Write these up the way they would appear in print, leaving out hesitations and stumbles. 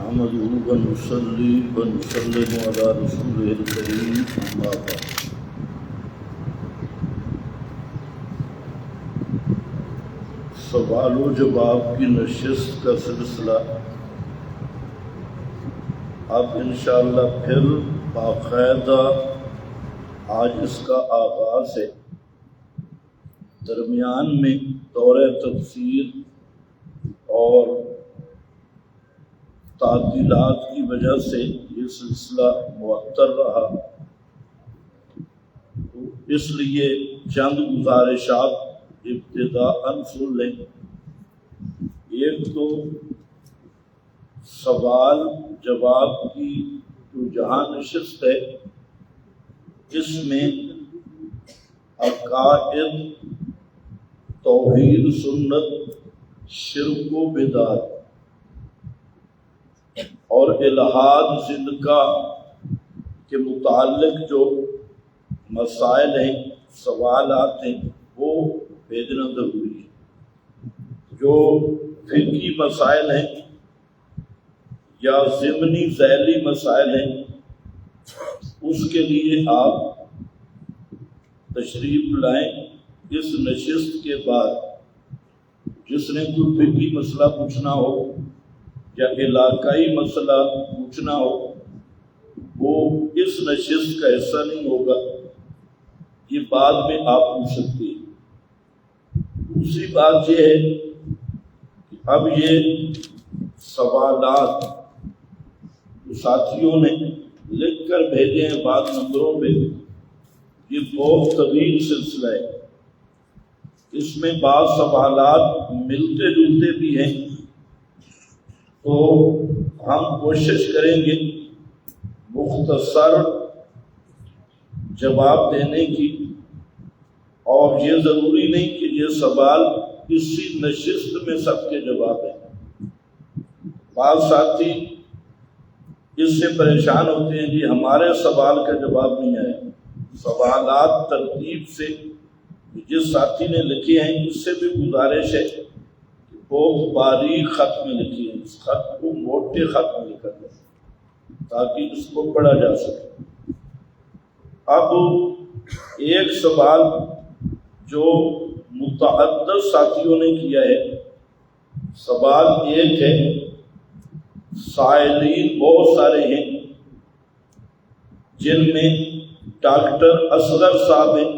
نحمده ونصلي ونسلم على رسوله الكريم أما بعد. سوال و جواب کی نشست کا سلسلہ اب انشاءاللہ پھر باقاعدہ آج اس کا آغاز ہے. درمیان میں دورہ تفسیر اور تعطیلات کی وجہ سے یہ سلسلہ معطل رہا، تو اس لیے چند گزارشات ابتداءً سن لیں. ایک تو سوال جواب کی جو جہاں نشست ہے، اس میں عقائد، توحید، سنت، شرک و بدعت اور الحاد زندگا کے متعلق جو مسائل ہیں، سوالات ہیں، وہ بھیجنا ضروری ہے. جو فقہی مسائل ہیں یا ضمنی ذیلی مسائل ہیں، اس کے لیے آپ تشریف لائیں. اس نشست کے بعد جس نے کوئی فقہی مسئلہ پوچھنا ہو یا علاقائی مسئلہ پوچھنا ہو، وہ اس نشست کا حصہ نہیں ہوگا، یہ بعد میں آپ پوچھ سکتے ہیں. دوسری بات یہ ہے کہ اب یہ سوالات ساتھیوں نے لکھ کر بھیجے ہیں بعض نمبروں پہ، یہ بہت طویل سلسلہ ہے. اس میں بعض سوالات ملتے جلتے بھی ہیں، تو ہم کوشش کریں گے مختصر جواب دینے کی، اور یہ ضروری نہیں کہ یہ سوال اسی نشست میں سب کے جواب ہیں. بعض ساتھی اس سے پریشان ہوتے ہیں جی ہمارے سوال کا جواب نہیں آیا. سوالات ترتیب سے جس ساتھی نے لکھے ہیں، اس سے بھی گزارش ہے بہت باریک خط میں لکھی ہے، اس خط کو موٹے خط میں لکھا جائے تاکہ اس کو پڑھا جا سکے. اب ایک سوال جو متعدد ساتھیوں نے کیا ہے، سوال ایک ہے، سائلین بہت سارے ہیں، جن میں ڈاکٹر اصغر صاحب ہیں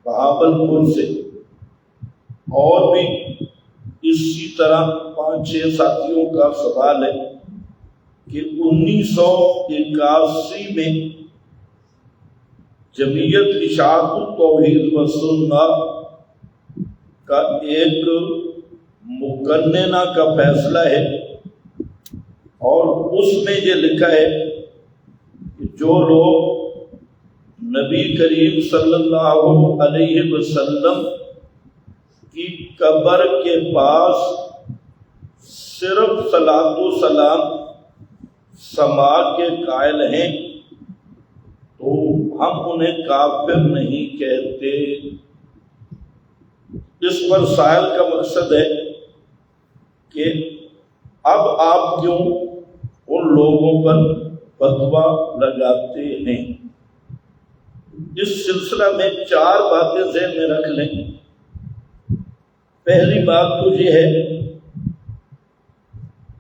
بہاولپور سے، اور بھی اسی طرح 5-6 ساتھیوں کا سوال ہے کہ 1981 میں جمعیت اشاعت التوحید و سنت کا ایک مقننہ کا فیصلہ ہے، اور اس میں یہ لکھا ہے کہ جو لوگ نبی کریم صلی اللہ علیہ وسلم کی قبر کے پاس صرف صلاۃ و سلام سما کے قائل ہیں، تو ہم انہیں کافر نہیں کہتے. اس پر سائل کا مقصد ہے کہ اب آپ کیوں ان لوگوں پر فتویٰ لگاتے ہیں. اس سلسلہ میں 4 باتیں ذہن میں رکھ لیں. پہلی بات تو یہ ہے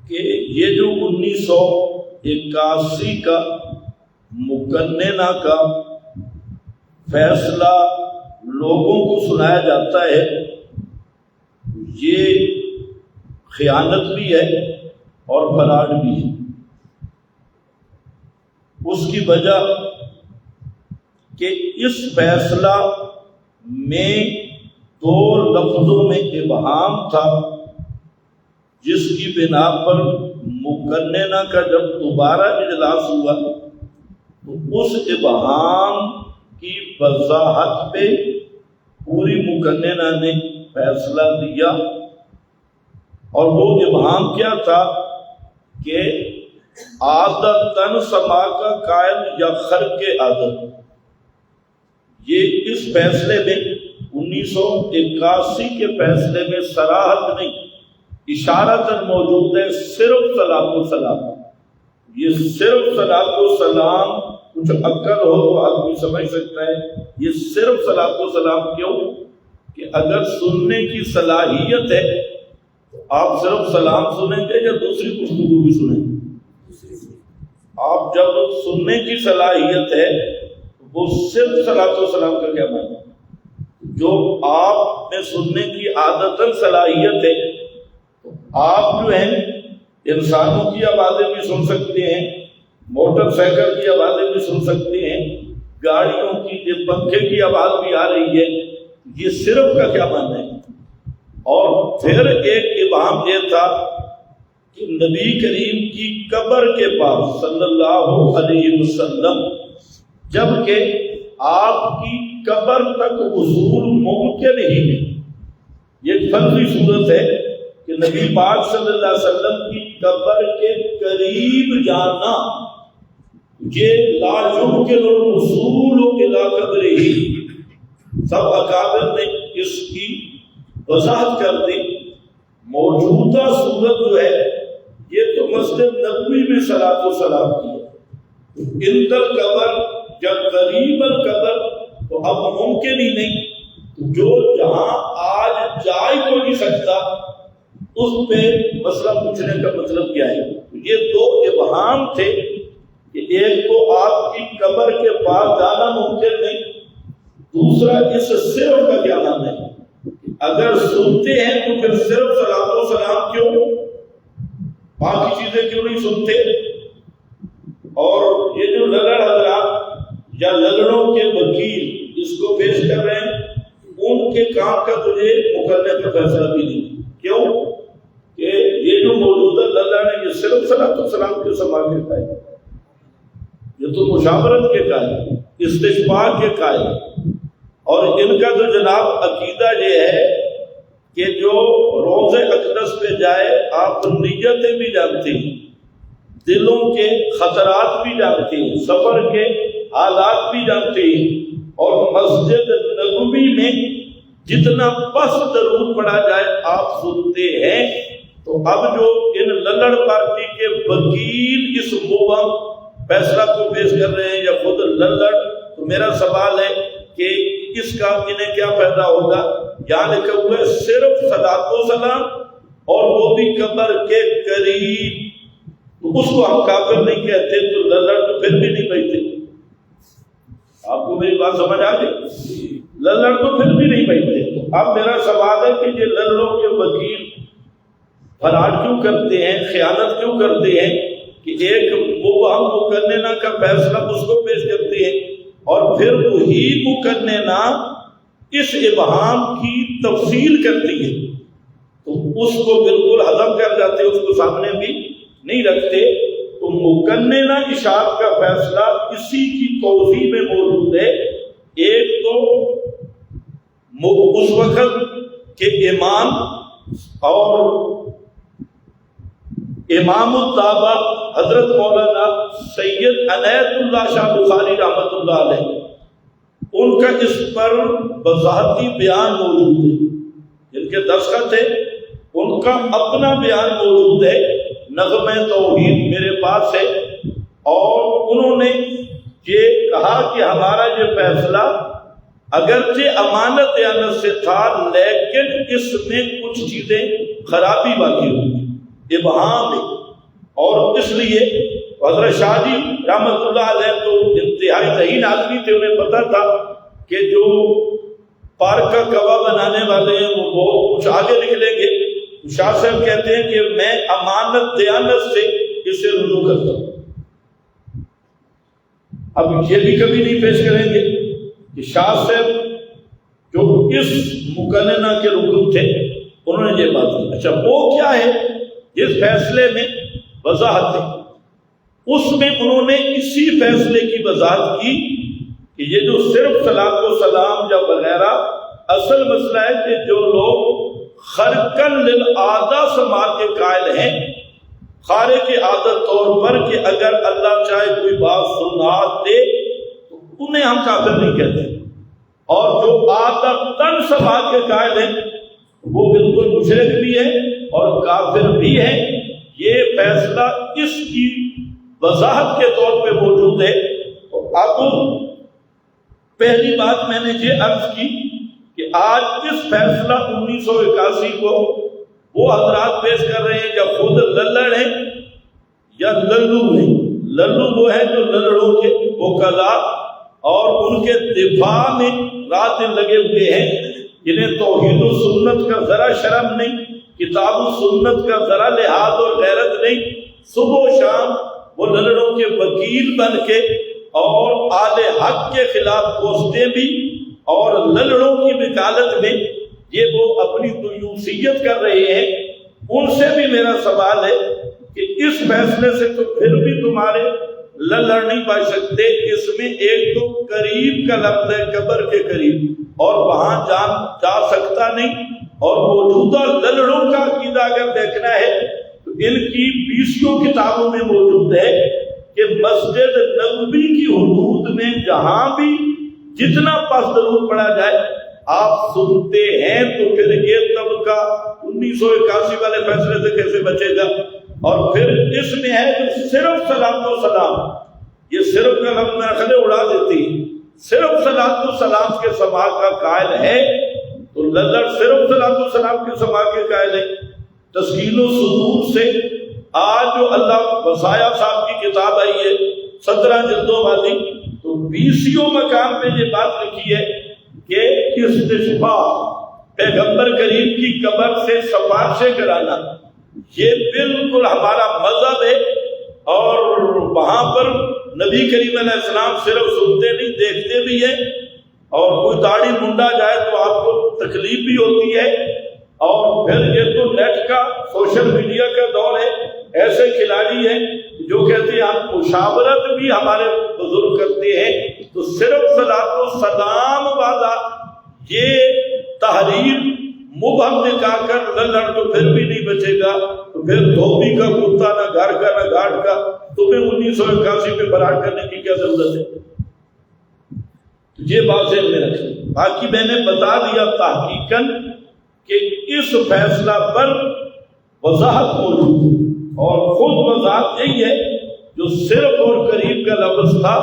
کہ یہ جو 1981 کا مقننہ کا فیصلہ لوگوں کو سنایا جاتا ہے، یہ خیانت بھی ہے اور فراڈ بھی ہے. اس کی وجہ کہ اس فیصلہ میں 2 لفظوں میں ابہام تھا، جس کی بنا پر مقننہ کا جب دوبارہ اجلاس ہوا تو اس ابہام کی وضاحت پہ پوری مقننہ نے فیصلہ دیا. اور وہ ابہام کیا تھا کہ عادتاً سما کا قائل یا خرق عادت. یہ اس فیصلے میں 1981 کے فیصلے میں صراحت نہیں، اشارتاً موجود ہے صرف صلاۃ والسلام، یہ صرف صلاۃ والسلام، کچھ عقل ہو تو آدمی سمجھ سکتا ہے یہ صرف صلاۃ والسلام کیوں کہ اگر سننے کی صلاحیت ہے تو آپ صرف سلام سنیں گے یا دوسری گفتگو بھی سنیں گے؟ آپ جب سننے کی صلاحیت ہے وہ صرف صلاۃ والسلام کا کیا معنی ہے؟ جو آپ میں سننے کی عادتاً صلاحیت ہے تو آپ جو ہیں انسانوں کی آوازیں بھی سن سکتے ہیں، موٹر سائیکل کی آوازیں بھی سن سکتے ہیں، گاڑیوں کی پنکھے کی آواز بھی آ رہی ہے، یہ صرف کا کیا معنی ہے؟ اور پھر ایک ابہام یہ تھا کہ نبی کریم کی قبر کے پاس صلی اللہ علیہ وسلم جبکہ آپ کی قبر تک وصول ممکن ہی نہیں، یہ فرضی صورت ہے کہ نبی پاک صلی اللہ علیہ وسلم کی قبر کے قریب جانا یہ لا يمکن الوصول الی قبرہ، سب اکابر نے اس کی وضاحت کر دی۔ موجودہ صورت جو ہے یہ تو مسجد نبوی میں صلاۃ و سلام کی ہے، عند القبر یا قریب القبر تو اب ممکن ہی نہیں، جو جہاں آج جا ہی تو نہیں سکتا اس پہ مسئلہ پوچھنے کا مطلب کیا ہے؟ یہ دو ابہام تھے کہ ایک تو آپ کی قبر کے پاس جانا ممکن نہیں، دوسرا اس صرف کا کیا نام ہے؟ اگر سنتے ہیں تو پھر صرف صلاۃ و سلام کیوں، باقی چیزیں کیوں نہیں سنتے؟ اور یہ جو لگڑ حضرات یا لگڑوں کے وکیل اس کو پیش کر رہے ہیں، ان کے کام کا تجھے مقرر کا فیصلہ بھی نہیں، کیوں کہ یہ جو موجودہ لگڑ ہے یہ صرف صلاۃ و سلام کے سماع کے قائل، یہ تو مشاورت کے قائل، استشفاء کے قائل، اور ان کا جو جناب عقیدہ یہ ہے کہ جو روض اقدس پہ جائے آپ نیتیں بھی جانتے ہیں، دلوں کے خطرات بھی جانتے ہیں، سفر کے حالات بھی جانتے ہیں، اور مسجد نبوی میں جتنا پس درود پڑھا جائے آپ سنتے ہیں۔ تو اب جو ان للڑ پارٹی کے وکیل اس مبہم فیصلہ کو پیش کر رہے ہیں یا خود للڑ، تو میرا سوال ہے کہ اس کا انہیں کیا فائدہ ہوگا؟ یہاں لکھا ہوا ہے صرف صلاۃ و سلام اور وہ بھی قبر کے قریب، تو اس کو ہم کافر نہیں کہتے، تو للڑ تو پھر بھی نہیں بیٹھتے۔ آپ کو میری بات سمجھ آ گئی؟ للڑ تو پھر بھی نہیں بیٹھتے۔ تو اب میرا سوال ہے کہ یہ للڑوں کے وکیل فرار کیوں کرتے ہیں، خیانت کیوں کرتے ہیں کہ ایک مبہم مقننہ کا فیصلہ اس کو پیش کرتے ہیں اور پھر وہی مقننہ اس ابہام کی تفصیل کرتی ہے، تو اس کو بالکل ہضم کر جاتے، اس کو سامنے بھی نہیں رکھتے۔ تو مقننہ اشاعت کا فیصلہ اسی کی توضیح میں موجود ہے۔ ایک تو اس وقت کے امام اور امام الطابہ حضرت مولانا سید عنایت اللہ شاہ بخاری رحمۃ اللہ علیہ، ان کا اس پر وضاحتی بیان موجود ہے، جن کے دستخط ہے ان کا اپنا بیان موجود ہے، نغمہ توحید میرے پاس ہے، اور انہوں نے یہ کہا کہ ہمارا یہ فیصلہ اگرچہ امانت دیانت سے تھا لیکن اس میں کچھ چیزیں خرابی باقی ہوئی، ابہام ہے، اور اس لیے حضرت شاہ جی رحمۃ اللہ علیہ تو انتہائی ذہین آدمی تھے، انہیں پتہ تھا کہ جو پارک کا کوا بنانے والے ہیں وہ بہت کچھ آگے نکلیں گے۔ شاہ صاحب کہتے ہیں کہ میں امانت دیانت سے اسے رجوع کرتا ہوں۔ اب یہ بھی کبھی نہیں پیش کریں گے کہ شاہ صاحب جو اس مقننہ کے رکن تھے انہوں نے یہ بات کی۔ اچھا وہ کیا ہے اس فیصلے میں وضاحت ہے، اس میں انہوں نے اسی فیصلے کی وضاحت کی کہ یہ جو صرف صلاۃ و سلام یا وغیرہ، اصل مسئلہ ہے کہ جو لوگ خرقن للعادہ سماعت کے قائل ہیں، خارق عادت طور پر کہ اگر اللہ چاہے کوئی بات سنا دے تو انہیں ہم کافر نہیں کہتے، اور جو عادتاً سماعت کے قائل ہیں وہ بالکل مشرک بھی ہے اور کافر بھی ہے۔ یہ فیصلہ اس کی وضاحت کے طور پہ موجود ہے۔ اب پہلی بات میں نے یہ عرض کی کہ آج اس فیصلہ 1981 کو وہ حضرات پیش کر رہے ہیں یا خود للڑ ہیں یا للو ہیں۔ للو وہ ہیں جو للڑوں کے وکلا اور ان کے دفاع میں رات دن لگے ہوئے ہیں، جنہیں توحید و سنت کا ذرا شرم نہیں، کتاب و سنت کا ذرا لحاظ اور غیرت نہیں۔ صبح و شام وہ للڑوں کے وکیل بن کے اور آل حق کے خلاف پوسٹیں بھی اور للڑوں کی وکالت میں یہ وہ اپنی دیوسیت کر رہے ہیں۔ ان سے بھی میرا سوال ہے کہ اس فیصلے سے تو پھر بھی تمہارے للڑ نہیں پا سکتے۔ اس میں ایک تو قریب کا لفظ ہے، قبر کے قریب، اور وہاں جا سکتا نہیں۔ اور موجودہ للڑوں کا عقیدہ اگر دیکھنا ہے تو ان کی 20 کتابوں میں موجود ہے کہ مسجد نبوی کی حدود میں جہاں بھی جتنا پس درود پڑھا جائے آپ سنتے ہیں، تو پھر یہ طبقہ 1981 والے فیصلے سے کیسے بچے گا؟ اور پھر اس میں ہے کہ صرف صلاۃ و سلام، یہ صرف کا لفظ نقلیں اڑا دیتی، صرف صلاۃ و سلام کے سماع کا قائل ہے تو للڑ صرف صلاۃ و سلام کے سماع کے قائل ہے۔ تسکین و صدور سے آج جو اللہ وصایا صاحب کی کتاب آئی ہے 17 جلدوں والی، تو 20 مقام پہ یہ بات لکھی ہے کہ استشفاء پیغمبر کریم کی قبر سے سفارشیں کرانا یہ بالکل ہمارا مذہب ہے، اور وہاں پر نبی کریم علیہ السلام صرف سنتے نہیں دیکھتے بھی ہیں، اور کوئی داڑھی منڈا جائے تو آپ کو تکلیف بھی ہوتی ہے۔ اور پھر یہ تو نیٹ کا سوشل میڈیا کا دور ہے، ایسے کھلاڑی ہیں جو کہتے ہیں ہم مشاورت بھی ہمارے بزرگ کرتے ہیں، تو صرف صلاۃ و سلام والا یہ تحریر مبہم نکال کر للڑ تو پھر بھی نہیں بچے گا، تو پھر دھوبی کا کتا نہ گھر کا نہ گھاٹ کا، تمہیں 1981 پہ برات کرنے کی کیا ضرورت ہے؟ یہ بات ذہن میں رکھیں۔ باقی میں نے بتا دیا تحقیقاً کہ اس فیصلہ پر وضاحت موجود ہے، اور خود وضاحت یہی ہے جو صرف اور قریب کا لفظ تھا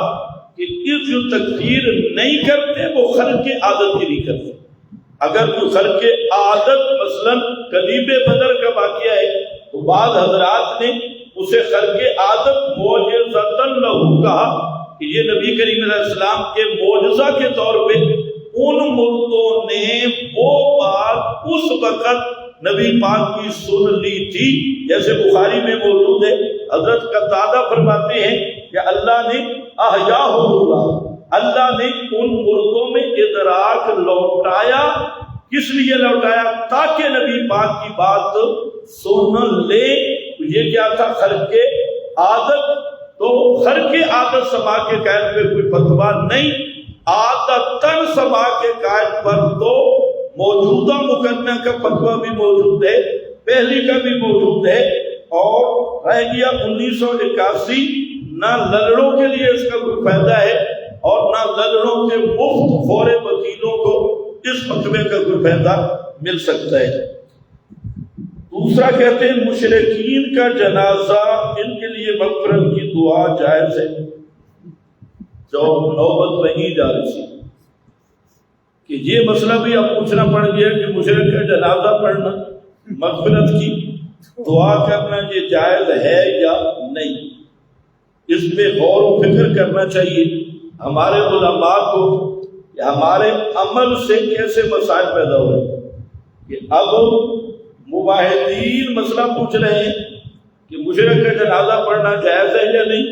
کہ اس جو تکفیر نہیں کرتے وہ خرق عادت کی نہیں کرتے۔ اگر کوئی خرق عادت مثلا قلیب بدر کا واقعہ ہے تو بعض حضرات نے اسے خرق عادت معجزۃ لہ کہا کہ یہ نبی کریم علیہ السلام کے معجزہ کے طور پہ ان مردوں نے وہ بات اس وقت نبی پاک کی سن لی تھی، جیسے بخاری میں موجود ہے۔ حضرت قتادہ فرماتے ہیں کہ اللہ نے احیاہ اللہ نے ان مردوں میں ادراک لوٹایا۔ کس لیے لوٹایا؟ تاکہ نبی پاک کی بات سن لے۔ یہ کیا تھا؟ خرق عادت۔ تو خرق عادت سماع کے قائل پہ کوئی فتویٰ نہیں، عادتاً سماع کے قائل پر تو موجودہ مقدمہ کا فتویٰ بھی موجود ہے، پہلی کا بھی موجود ہے، اور رہ گیا 1981۔ نہ للڑوں کے لیے اس کا کوئی فائدہ ہے اور نہ للڑوں کے مفت خور وکیلوں کو اس فتوے کا کوئی فائدہ مل سکتا ہے۔ دوسرا کہتے ہیں مشرکین کا جنازہ، ان کے لیے مغفرت کی دعا جائز ہے۔ جو نوبت وہیں جا رہی تھی کہ یہ مسئلہ بھی اب پوچھنا پڑ گیا کہ مشرک کا جنازہ پڑھنا، مغفرت کی دعا کرنا یہ جائز ہے یا نہیں؟ اس پہ غور و فکر کرنا چاہیے ہمارے علماء کو کہ ہمارے عمل سے کیسے مسائل پیدا ہوئے۔ کہ اب مباحثین مسئلہ پوچھ رہے ہیں کہ مشرک کا جنازہ پڑھنا جائز ہے یا نہیں،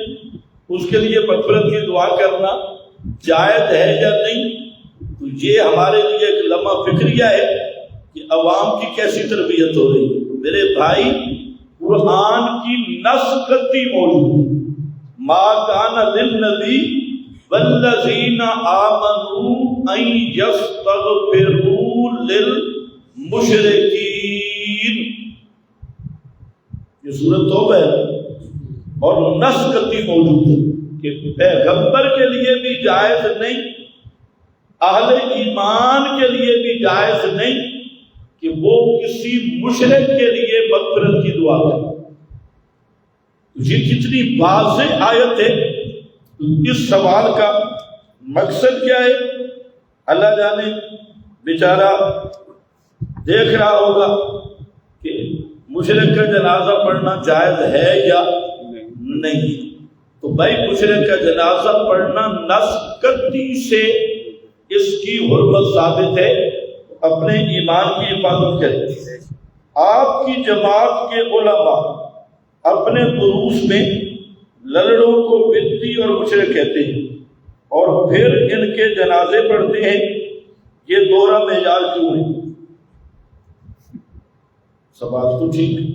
اس کے لیے مغفرت کی دعا کرنا جائز ہے یا نہیں۔ تو یہ ہمارے لیے ایک لمحہ فکریہ ہے کہ عوام کی کیسی تربیت ہو رہی ہے۔ میرے بھائی، قرآن کی نص قطعی موجود ہے، ما کان للنبی والذین آمنوا ان یستغفروا للمشرکین، یہ سورۃ توبہ ہے، اور نص قطعی موجود ہے کہ پیغمبر کے لیے بھی جائز نہیں، اہل ایمان کے لیے بھی جائز نہیں کہ وہ کسی مشرک کے لیے مغفرت کی دعا کرے۔ یہ کتنی واضح آیت ہے. اس سوال کا مقصد کیا ہے؟ اللہ جانے بیچارہ دیکھ رہا ہوگا کہ مشرک کا جنازہ پڑھنا جائز ہے یا نہیں. تو بھائی مشرک کا جنازہ پڑھنا نص قطعی سے اس کی حرمت ثابت ہے. اپنے ایمان کی حفاظت کرتی ہے. آپ کی جماعت کے علماء اپنے دروس میں للڑوں کو بدعتی اور مشرک کہتے ہیں اور پھر ان کے جنازے پڑھتے ہیں. یہ دوہرا معیار کیوں ہے؟ سوال تو ٹھیک ہے،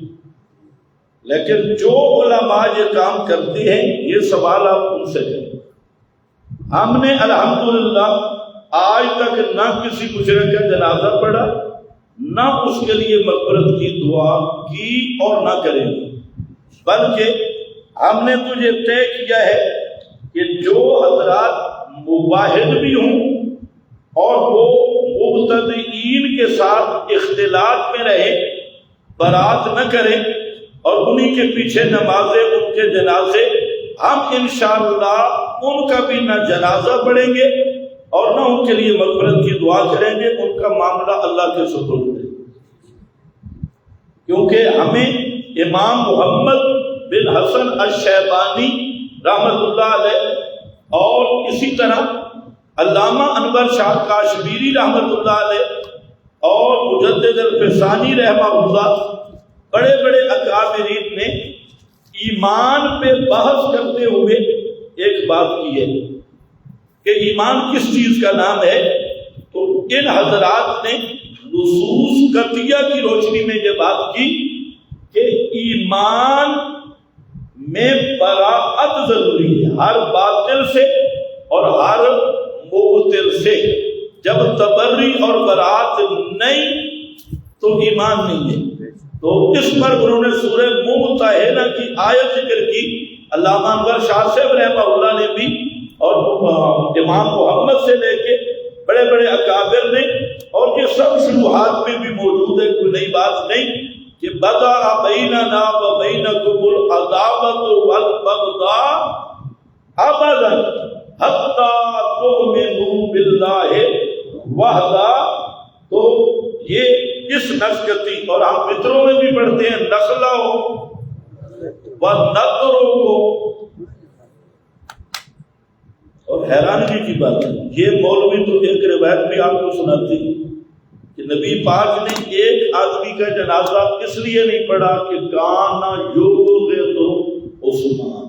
لیکن جو علماء یہ کام کرتے ہیں یہ سوال آپ ان سے کریں. ہم نے الحمدللہ آج تک نہ کسی مشرک کا جنازہ پڑھا، نہ اس کے لیے مغفرت کی دعا کی اور نہ کریں گے. بلکہ ہم نے تو یہ طے کیا ہے کہ جو حضرات مباحث بھی ہوں اور وہ مبتدئین کے ساتھ اختلاط میں رہے، برات نہ کریں اور انہی کے پیچھے نمازیں، ان کے جنازے، ہم انشاءاللہ ان کا بھی نہ جنازہ پڑھیں گے اور نہ ان کے لیے مغفرت کی دعا کریں گے. ان کا معاملہ اللہ کے سپرد ہے. کیونکہ ہمیں امام محمد بن حسن الشیبانی رحمۃ اللہ علیہ اور اسی طرح علامہ انور شاہ کاشمیری رحمۃ اللہ علیہ اور مجدد الفسانی رحمہ اللہ، بڑے بڑے اکابرین نے ایمان پہ بحث کرتے ہوئے ایک بات کی ہے کہ ایمان کس چیز کا نام ہے. تو ان حضرات نے نصوص قطعیہ کی روشنی میں یہ بات کی کہ ایمان میں براءت ضروری ہے ہر باطل سے اور ہر مبطل سے. جب تبری اور براءت نہیں تو ایمان نہیں ہے. تو اس پر انہوں نے سورہ ممتحنہ کی آیت ذکر کی. علامہ انور شاہ صاحب رحمہ اللہ نے بھی اور امام محمد سے لے کے بڑے بڑے اکابر نے، اور یہ سب شروحات میں بھی موجود ہے، کوئی نئی بات نہیں، کہ بدا بیننا و بینکم العداوۃ والبغضاء ابدا حتی تؤمنوا باللہ وحدہ. تو یہ اس نسقتی، اور ہم متروں میں بھی پڑھتے ہیں نخلہ و نطروں کو. اور حیرانگی کی بات ہے، یہ مولوی تو ایک روایت بھی آپ کو سناتی ہے کہ نبی پاک نے ایک آدمی کا جنازہ اس لیے نہیں پڑھا کہ کانا یبغض عثمان.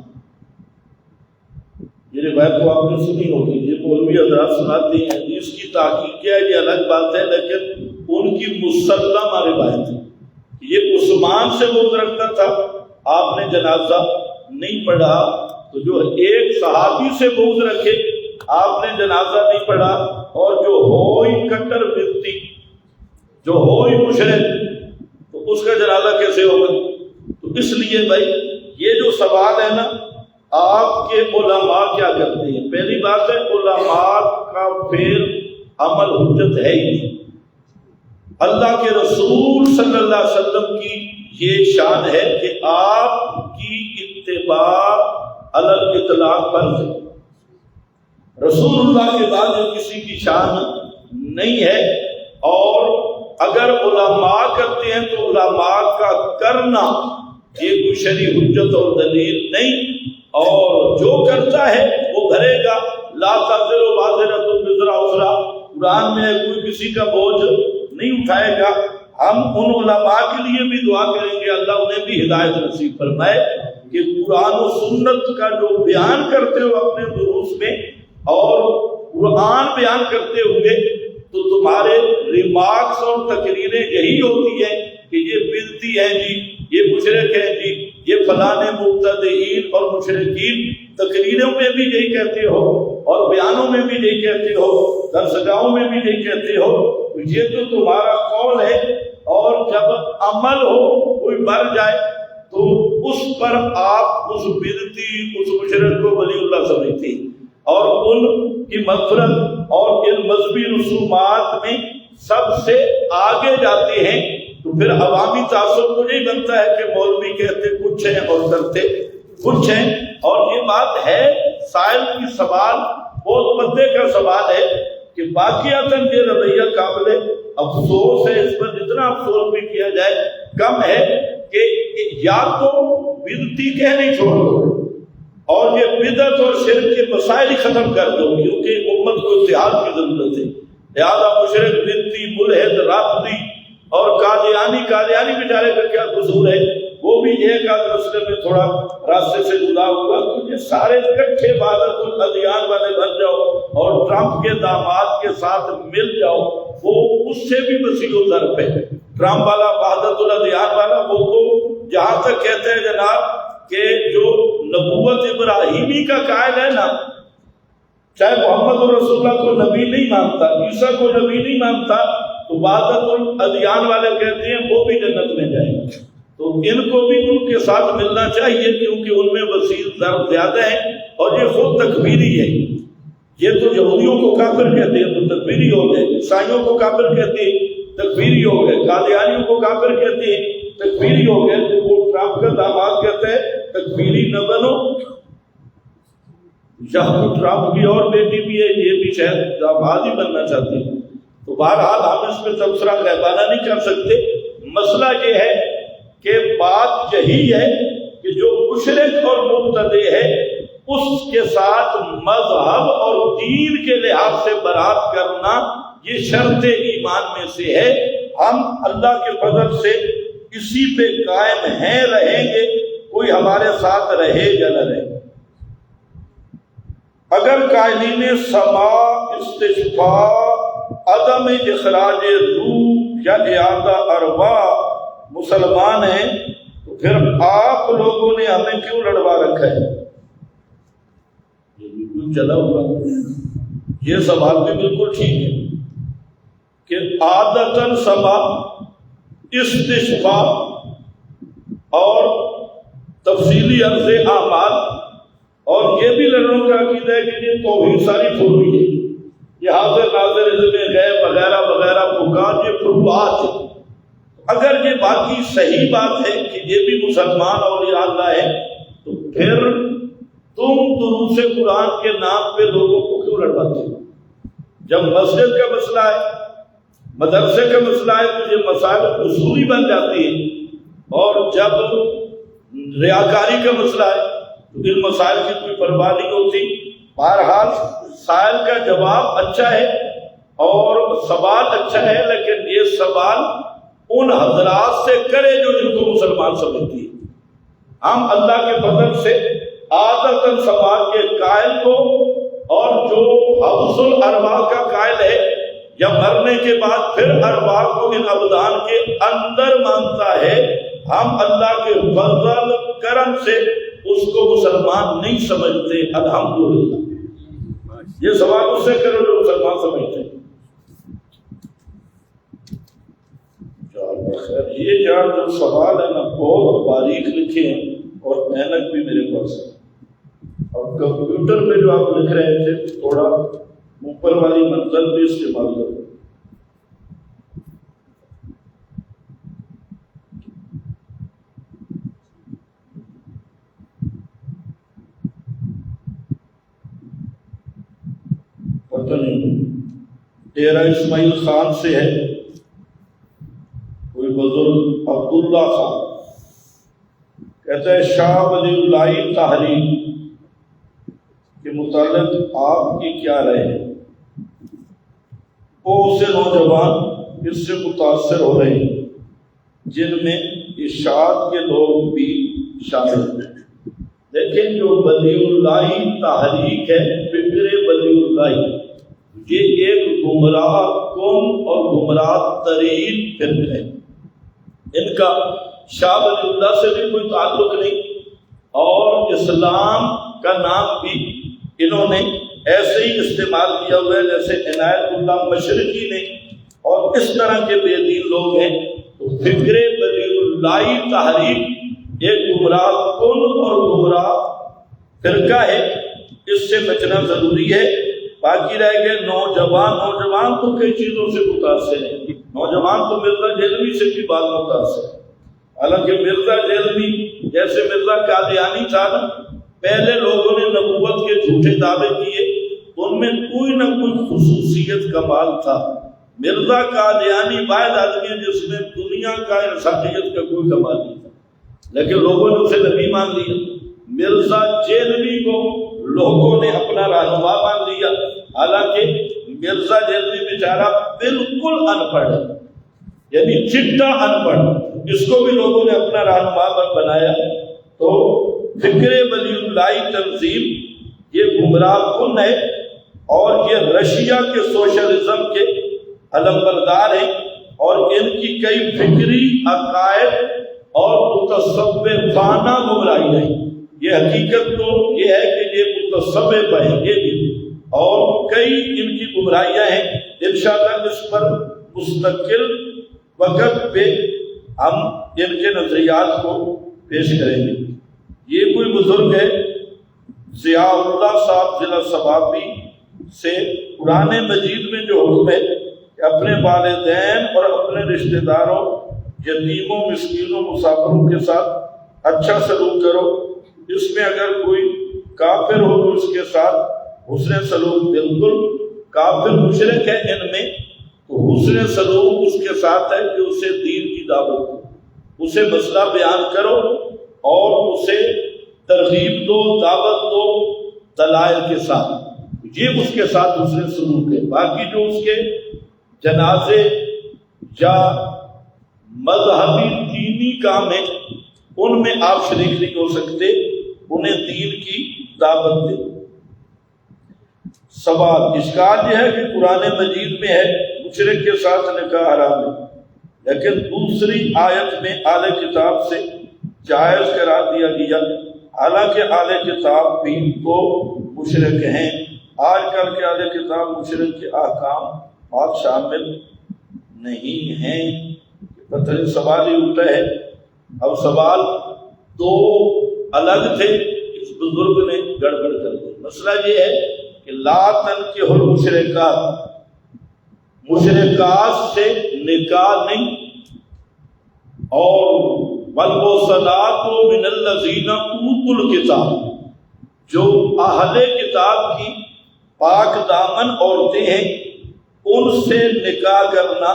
یہ روایت کو آپ نے سنی ہوگی، یہ مولوی حضرات سناتے ہیں. حدیث کی تحقیق کیا ہے یہ الگ بات ہے، لیکن ان کی مسلمہ روایت ہے. یہ عثمان سے بغض رکھتا تھا، آپ نے جنازہ نہیں پڑھا. تو جو ایک صحابی سے بغض رکھے، آپ نے جنازہ نہیں پڑھا، اور جو ہوئی کٹر بدعتی، جو ہوئی مشرک، تو اس کا جنازہ کیسے ہوگا؟ تو اس لیے بھائی یہ جو سوال ہے نا، آپ کے علماء کیا کرتے ہیں؟ پہلی بات ہے علماء کا پھر عمل حجت ہے ہی نہیں. اللہ کے رسول صلی اللہ علیہ وسلم کی یہ شان ہے کہ آپ کی اتباع علی الاطلاق فرض ہے. رسول اللہ کے بعد کسی کی شان نہیں ہے. اور اگر علماء کرتے ہیں تو علماء کا کرنا یہ کوئی شرعی حجت اور دلیل نہیں، اور جو کرتا ہے وہ بھرے گا. لا تزر وازرۃ وزر اخرى، قرآن میں کوئی کسی کا بوجھ نہیں اٹھائے گا. ہم ان علماء کے لیے بھی دعا کریں گے اللہ انہیں بھی ہدایت نصیب فرمائے کہ قرآن و سنت کا جو بیان کرتے ہو اپنے دروس میں، اور قرآن بیان کرتے ہوئے تو تمہارے ریمارکس اور تقریریں یہی ہوتی ہیں کہ یہ بدعتی ہیں جی، یہ مشرک ہیں جی، یہ فلاں مبتدئین اور مشرکین. تقریروں میں بھی یہی کہتے ہو اور بیانوں میں بھی یہی کہتے ہو، درسگاہوں میں بھی یہی کہتے ہو. یہ تو تمہارا قول ہے، اور جب عمل ہو کوئی مر جائے تو اس پر آپ اس بدعتی اس مشرک کو ولی اللہ سمجھتے ہیں اور ان کی مغفرت اور ان مذہبی رسومات میں سب سے آگے جاتے ہیں. تو پھر عوامی تعصب تو نہیں بنتا ہے کہ مولوی کہتے کچھ ہیں اور کرتے پوچھیں۔ اور یہ بات ہے سائل کی سوال بہت مدے کا سوال ہے کہ باقیاتاً یہ رویہ قابل افسوس ہے، اس پر جتنا افسوس بھی کیا جائے کم ہے کہ یا تو بدعتی کہنے چھوڑ دو اور یہ بدعت اور شرک کے مسائل ختم کر دو، کیونکہ امت کو اتحاد کی ضرورت ہے۔ لہٰذا مشرک، بدعتی، ملحد، رافضی اور قادیانی بیچارے کا کیا قصور ہے، وہ بھی ایک آدھ مسئلے میں تھوڑا راستے سے جدا ہوا، تو یہ سارے اکٹھے وحدت الادیان والے بن جاؤ اور ٹرمپ کے داماد کے ساتھ مل جاؤ، وہ اس سے بھی وسیع و ضرب ہے۔ ٹرمپ والا، وحدت الادیان والا، وہ تو جہاں تک کہتے ہیں جناب کہ جو نبوت ابراہیمی کا قائل ہے نا، چاہے محمد رسول اللہ کو نبی نہیں مانتا، عیسیٰ کو نبی نہیں مانتا، تو وحدت الادیان والے کہتے ہیں وہ بھی جنت میں جائیں گے۔ تو ان کو بھی ان کے ساتھ ملنا چاہیے، کیونکہ ان میں وسیع ضرب زیادہ ہے اور یہ خود تکفیری ہے۔ یہ تو یہودیوں کو کافر کہتے ہیں تو تکفیری ہو گئے، عیسائیوں کو کافر کہتے ہیں تکفیری ہو گئے، قادیانیوں کو کافر کہتے ہیں تکفیری ہو گئے۔ تو وہ ٹرمپ کا داماد کہتا ہے تکفیری نہ بنو۔ یہاں ٹرمپ کی اور بیٹی بھی ہے، یہ بھی شاید داماد ہی بننا چاہتی ہے۔ تو بہرحال ہم اس پہ تبصرہ غیبانہ نہیں کر سکتے۔ مسئلہ یہ ہے کہ بات یہی ہے کہ جو مشرک اور مبتدع ہے اس کے ساتھ مذہب اور دین کے لحاظ سے برات کرنا یہ شرط ایمان میں سے ہے۔ ہم اللہ کے فضل سے اسی پہ قائم ہیں، رہیں گے، کوئی ہمارے ساتھ رہے یا نہ رہے۔ اگر قائلین سماع، استشفاء، عدم اخراج روح یا اعادہ ارواح مسلمان ہیں تو پھر آپ لوگوں نے ہمیں کیوں لڑوا رکھا ہے؟ یہ بالکل چلا ہوا، یہ سوال بھی بالکل ٹھیک ہے کہ عادتاً سماع، استشفاء اور تفصیلی عرض اعمال، اور یہ بھی لڑوں کا عقیدہ ہے کہ یہ توحید ساری فروعی ہے، یہ حاضر ناظر، علم غیب وغیرہ وغیرہ فروعات، یہ فروعات ہے۔ اگر یہ باقی صحیح بات ہے کہ یہ بھی مسلمان اولیاء اللہ ہے، تو پھر تم دروس قرآن کے نام پہ لوگوں کو کیوں لڑواتے ہو؟ جب مسجد کا مسئلہ ہے، مدرسے کا مسئلہ ہے، تو یہ مسائل اصولی بن جاتی ہیں، اور جب ریاکاری کا مسئلہ ہے تو ان مسائل کی کوئی پرواہ نہیں ہوتی۔ بہرحال سائل کا جواب اچھا ہے اور سوال اچھا ہے، لیکن یہ سوال ان حضرات سے کرے جو جن کو مسلمان سمجھتی ہے۔ ہم اللہ کے فضل سے عادتاً سوال کے قائل کو، اور جو حفظ الارواح کا قائل ہے یا مرنے کے بعد پھر ارواح کو ان ابدان کے اندر مانتا ہے، ہم اللہ کے فضل کرم سے اس کو مسلمان نہیں سمجھتے، الحمدللہ۔ یہ سوال اس سے کرو جو مسلمان سمجھتے ہیں۔ یہ چار جو سوال ہے نا بہت باریک لکھے ہیں اور محنت بھی میرے پاس ہے۔ اب کمپیوٹر پہ جو آپ لکھ رہے تھے تھوڑا اوپر والی منزل بھی استعمال کرو۔ پتہ نہیں ڈیرہ اسماعیل خان سے ہے کوئی بزرگ، عبداللہ خان کہتا ہے شاہ ولی اللہ تحریک کے متعلق آپ کی کیا رائے ہے؟ بہت سے نوجوان اس سے متاثر ہو رہے ہیں جن میں ارشاد کے لوگ بھی شامل ہیں، لیکن جو ولی اللہ تحریک ہے، فکر ولی اللہ، یہ ایک گمراہ کن اور گمراہ ترین فکر ہے۔ ان کا شاہ ولی اللہ سے بھی کوئی تعلق نہیں، اور اسلام کا نام بھی انہوں نے ایسے ہی استعمال کیا ہوا ہے جیسے عنایت اللہ مشرقی نے، اور اس طرح کے بے دین لوگ ہیں۔ تو فکر ولی اللہ تحریک ایک گمراہ کن اور گمراہ فرقہ ہے، اس سے بچنا ضروری ہے۔ باقی رہ گئے نوجوان تو کئی چیزوں سے متاثر ہیں، نوجوان تو مرزا جہلوی سے بھی بات متاثر ہے، حالانکہ مرزا جیلوی جیسے مرزا قادیانی تھا نا، پہلے لوگوں نے نبوت کے جھوٹے دعوے کیے، ان میں کوئی نہ کوئی خصوصیت کمال تھا۔ مرزا قادیانی واحد آدمی ہے جس میں دنیا کا انسانیت کا کوئی کمال نہیں تھا، لیکن لوگوں نے اسے نبی مان لیا۔ مرزا جیلوی کو لوگوں نے اپنا رہنما مان لیا، حالانکہ مرزا جیلوی بیچارہ بالکل ان پڑھ ہے، یعنی چٹا ان پڑھ، اس کو بھی لوگوں نے اپنا رہنما بنایا۔ تو فکر ولی اللہ تنظیم یہ گمراہ کن ہے، اور یہ رشیا کے سوشلزم کے علمبردار ہیں، اور ان کی کئی فکری عقائد اور متصوفانہ گمراہی ہیں۔ یہ حقیقت تو یہ ہے کہ یہ متصوف ہیں یہ بھی، اور کئی ان کی گمراہیاں ہیں۔ انشاءاللہ اس پر مستقل وقت پہ ہم ان کے نظریات کو پیش کریں گے۔ یہ کوئی بزرگ ہے ضیاء اللہ صاحب ضلع صوابی سے، قرآن مجید میں جو حکم ہے کہ اپنے والدین اور اپنے رشتہ داروں، یتیموں، مسکینوں، مسافروں کے ساتھ اچھا سلوک کرو، اس میں اگر کوئی کافر ہو تو اس کے ساتھ حسن سلوک، بالکل کافر مشرک ہے ان میں تو حسن سلوک اس کے ساتھ ہے کہ اسے دین کی دعوت دو، اسے مسئلہ بیان کرو اور اسے ترغیب دو، دعوت دو دلائل کے ساتھ، یہ اس کے ساتھ حسن سلوک ہے۔ باقی جو اس کے جنازے یا مذہبی دینی کام ہیں ان میں آپ شریک نہیں ہو سکتے، انہیں دین کی دعوت دیں۔ سوال اشکال یہ ہے کہ قرآن مجید میں ہے مشرک کے ساتھ نکاح حرام ہے، لیکن دوسری آیت میں اہل کتاب سے جائز قرار دیا گیا، حالانکہ اہل کتاب بھی تو مشرک ہیں۔ آج کل کے اہل کتاب مشرک کے احکام بات شامل نہیں ہیں۔ پتہ نہیں سوال ہی الٹا ہے۔ اب سوال دو الگ تھے، اس بزرگ نے گڑبڑ کر دی۔ مسئلہ یہ ہے کہ لا تنکحوا المشرکات، مشرکات سے نکاح نہیں، اور والمحصنات من الذین اوتوا الکتاب، جو اہل کتاب کی پاک دامن عورتیں ہیں ان سے نکاح کرنا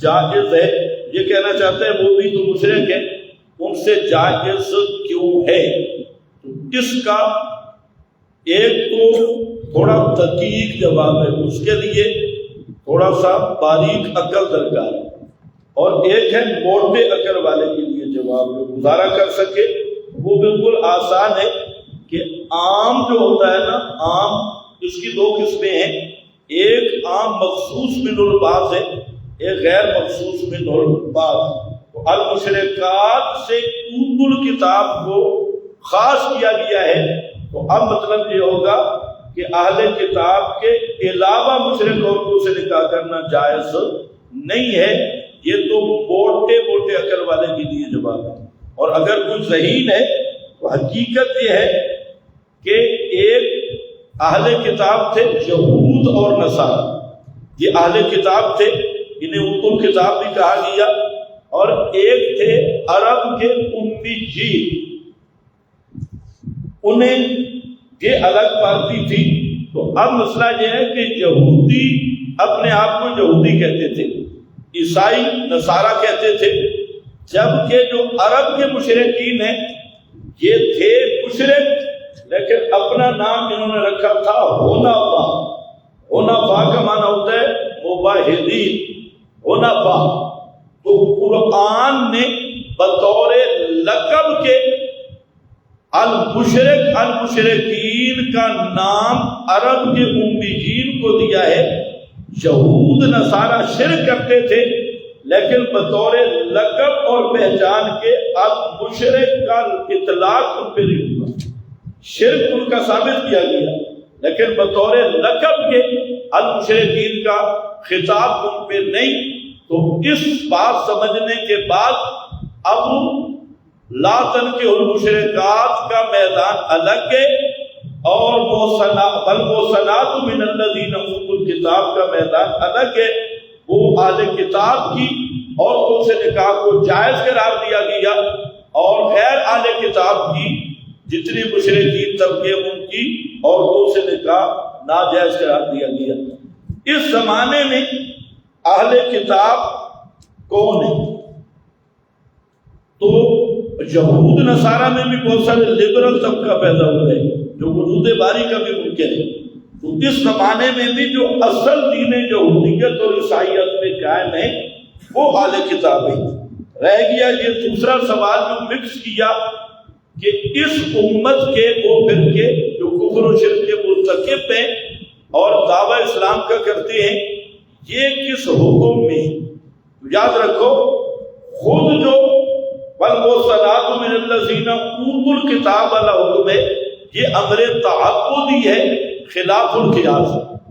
جائز ہے۔ یہ کہنا چاہتے ہیں وہ بھی تو مشرک ہے، ان سے جائز کیوں ہے؟ تو اس کا ایک تو تھوڑا دقیق جواب ہے، اس کے لیے تھوڑا سا باریک عقل درکار ہے، اور ایک ہے موٹے عقل والے کے لیے جواب جو گزارا کر سکے۔ وہ بالکل آسان ہے کہ عام جو ہوتا ہے نا، عام اس کی دو قسمیں ہیں، ایک عام مخصوص من البعض ہے، ایک غیر مخصوص من البعض۔ المشرکات سے اوتوا الکتاب کو خاص کیا گیا ہے، تو اب مطلب یہ ہوگا کہ اہل کتاب کے علاوہ مشرک عورتوں سے نکاح کرنا جائز نہیں ہے۔ یہ تو موٹے موٹے عقل والے کے لیے جواب ہے، اور اگر کوئی ذہین ہے تو حقیقت یہ ہے کہ ایک اہل کتاب تھے یہود اور نصارہ، یہ اہل کتاب تھے، انہیں اوتوا الکتاب بھی کہا گیا، اور ایک تھے عرب کے امیین، انہیں یہ الگ پارٹی تھی۔ تو اب مسئلہ یہ ہے کہ یہودی اپنے آپ کو یہودی کہتے تھے، عیسائی نصارہ کہتے تھے، جبکہ جو عرب کے مشرکین ہیں یہ تھے مشرک، لیکن اپنا نام انہوں نے رکھا تھا حنفاء۔ حنفاء کا معنی ہوتا ہے موحدین، حنفاء۔ تو قرآن نے بطور لقب کے المشرکین کا نام عرب کے امیین کو دیا ہے۔ یہود نصارہ شرک کرتے تھے، لیکن بطور لقب اور پہچان کے المشرک کا اطلاق ان پہ نہیں ہوا، شرک ان کا ثابت کیا گیا، لیکن بطور لقب کے المشرکین کا خطاب ان پہ نہیں۔ تو اس بات سمجھنے کے بعد اب لا تنکحوا المشرکات کا میدان الگ ہے، اور والمحصنات من الذین اوتوا الکتاب کا میدان الگ ہے۔ وہ اہل کتاب کی عورتوں سے نکاح کو جائز قرار دیا گیا، اور غیر اہل کتاب کی جتنی مشرکین طبقے ان کی عورتوں سے نکاح ناجائز قرار دیا گیا۔ اس زمانے میں اہل کتاب کون ہے؟ تو یہود نصارہ میں بھی بہت سارے لبرل طبقہ پیدا ہوا ہے جو وجود باری کا بھی منکر ہے۔ تو اس زمانے میں بھی جو اصل دین یہودیت اور عیسائیت میں قائم ہے وہ اہل کتاب ہے۔ رہ گیا یہ دوسرا سوال جو مکس کیا کہ اس امت کے وہ فرقے جو کفر و شرک کے مرتکب ہیں اور دعویٰ اسلام کا کرتے ہیں، یہ کس حکم میں؟ یاد رکھو خود جو والمحصنات من الذین اوتوا الکتاب والا حکم ہے یہ امر تعبدی ہے خلاف القیاس،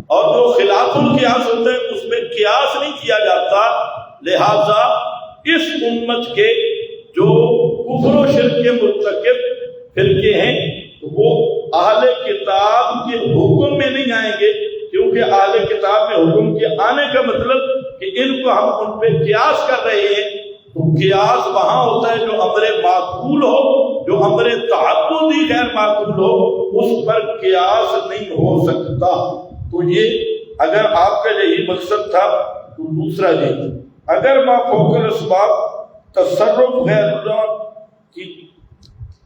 اور جو خلاف القیاس ہوتا ہے اس میں قیاس نہیں کیا جاتا۔ لہذا اس امت کے جو کفر و شرک کے مرتکب فرقے ہیں وہ اہل کتاب کے حکم میں نہیں آئیں گے، کیونکہ اہل کتاب میں حکم کے آنے کا مطلب کہ ان کو ہم ان پہ قیاس کر رہے ہیں، تو قیاس وہاں ہوتا ہے جو امر معقول ہو، جو امر تعبدی غیر معقول ہو اس پر قیاس نہیں ہو سکتا۔ تو یہ اگر آپ کا یہی مقصد تھا تو دوسرا یہ، اگر ما فوق الاسباب تصرف غیر اللہ کے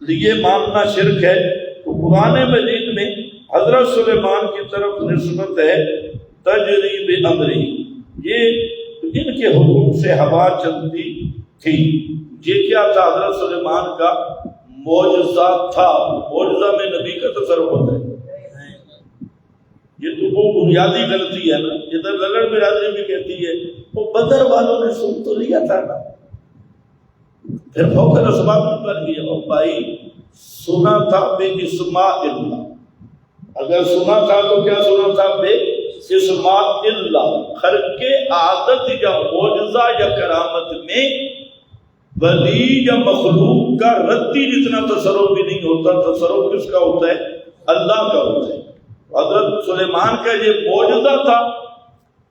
لیے ماننا شرک ہے تو قرآن مجید میں حضرت سلیمان کی طرف نسبت ہے تجری بامرہ، یہ ان کے حکم سے ہوا چلتی تھی۔ یہ کیا تھا؟ حضرت سلیمان کا معجزہ تھا۔ معجزہ میں نبی کا تصرف ہوتا ہے، یہ تو وہ بنیادی غلطی ہے نا۔ ادھر للڑ برادری بھی کہتی ہے وہ بدر والوں نے سن تو لیا تھا نا، پھر فوق الاسباب پر گیا۔ اور بھائی سنا تھا بے اسماء اللہ، اگر سنا تھا تو کیا سنا تھا؟ بے اسماء اللہ۔ خرق عادت یا معجزہ یا کرامت میں ولی یا مخلوق کا ردی جتنا تصرف بھی نہیں ہوتا، تصرف کس کا ہوتا ہے؟ اللہ کا ہوتا ہے۔ حضرت سلیمان کا یہ معجزہ تھا،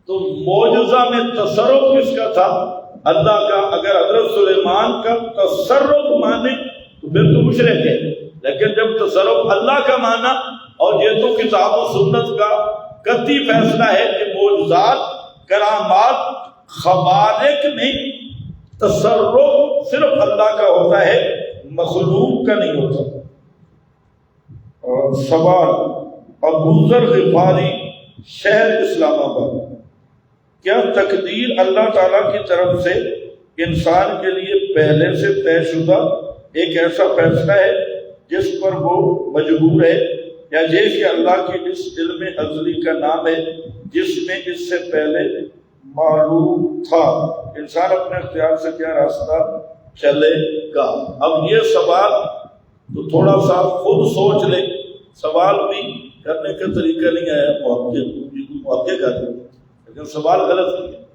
تو معجزہ میں تصرف کس کا تھا؟ اللہ کا۔ اگر حضرت سلیمان کا تصرف مانے تو پھر تو مشرک ہے، لیکن جب تصرف اللہ کا مانا، اور یہ تو کتاب و سنت کا قطعی فیصلہ ہے کہ معجزات، کرامات، خوارق میں تصرف صرف اللہ کا ہوتا ہے، مخلوق کا نہیں ہوتا۔ اور سوال ابو ذر غفاری، شہر اسلام آباد، کیا تقدیر اللہ تعالیٰ کی طرف سے انسان کے لیے پہلے سے طے شدہ ایک ایسا فیصلہ ہے جس پر وہ مجبور ہے، یا یہ کہ اللہ کی اس علم ازلی کا نام ہے جس میں اس سے پہلے معلوم تھا انسان اپنے اختیار سے کیا راستہ چلے گا؟ اب یہ سوال تو تھوڑا سا خود سوچ لے، سوال بھی کرنے کا طریقہ نہیں آیا محقق کا، لیکن سوال غلط نہیں ہے۔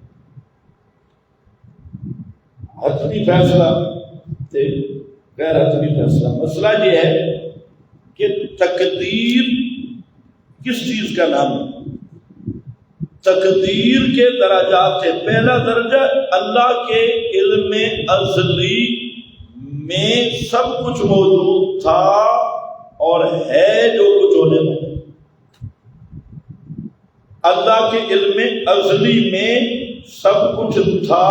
حتمی فیصلہ غیر حتمی فیصلہ، مسئلہ یہ ہے کہ تقدیر کس چیز کا نام ہے؟ تقدیر کے درجات ہے۔ پہلا درجہ اللہ کے علم ازلی میں سب کچھ موجود تھا اور ہے جو کچھ ہونے والا۔ اللہ کے علم ازلی میں سب کچھ تھا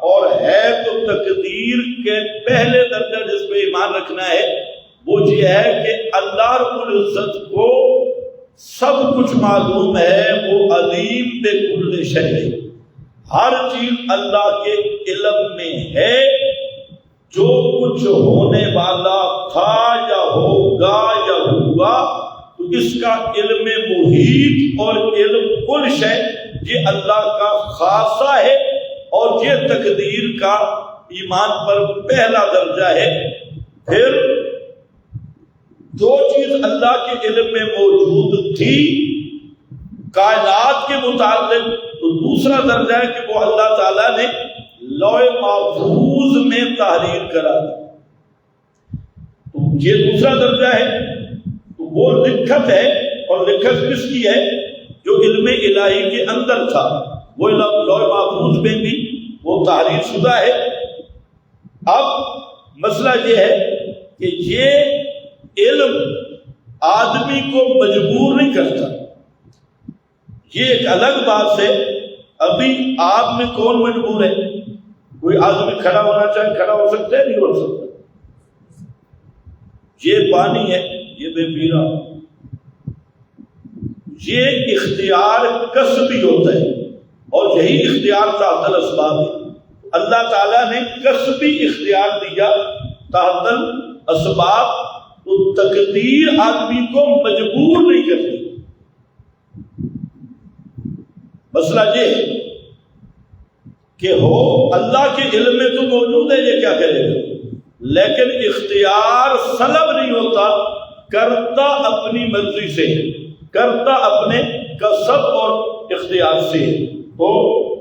اور ہے، تو تقدیر کے پہلے درجہ جس پہ ایمان رکھنا ہے وہ یہ ہے کہ اللہ رب العزت کو سب کچھ معلوم ہے، وہ علیم بکل شیء، ہر چیز اللہ کے علم میں ہے، جو کچھ ہونے والا تھا یا ہوگا یا ہوا، تو اس کا علم محیط اور علم کل شیء یہ اللہ کا خاصہ ہے، اور یہ تقدیر کا ایمان پر پہلا درجہ ہے۔ پھر جو چیز اللہ کے علم میں موجود تھی کائنات کے متعلق، تو دوسرا درجہ ہے کہ وہ اللہ تعالیٰ نے لوح محفوظ میں تحریر کرا دی، تو یہ دوسرا درجہ ہے۔ تو وہ لکھت ہے، اور لکھت کس کی ہے؟ جو علم الہی کے اندر تھا، وہ لوح محفوظ میں بھی وہ تحریر شدہ ہے۔ اب مسئلہ یہ ہے کہ یہ علم آدمی کو مجبور نہیں کرتا، یہ ایک الگ بات ہے۔ ابھی آپ میں کون مجبور ہے؟ کوئی آدمی کھڑا ہونا چاہے کھڑا ہو سکتا ہے؟ نہیں ہو سکتا۔ یہ پانی ہے، یہ میں پی رہا ہوں، یہ اختیار کسبی ہوتا ہے، اور یہی اختیار تحت الاسباب ہے۔ اللہ تعالیٰ نے کسبی اختیار دیا تحت الاسباب، تو تقدیر آدمی کو مجبور نہیں کرتی۔ مسئلہ یہ ہے کہ ہو اللہ کے علم میں تو موجود ہے یہ کیا کرے گا، لیکن اختیار سلب نہیں ہوتا، کرتا اپنی مرضی سے، کرتا اپنے کسب اور اختیار سے۔ تو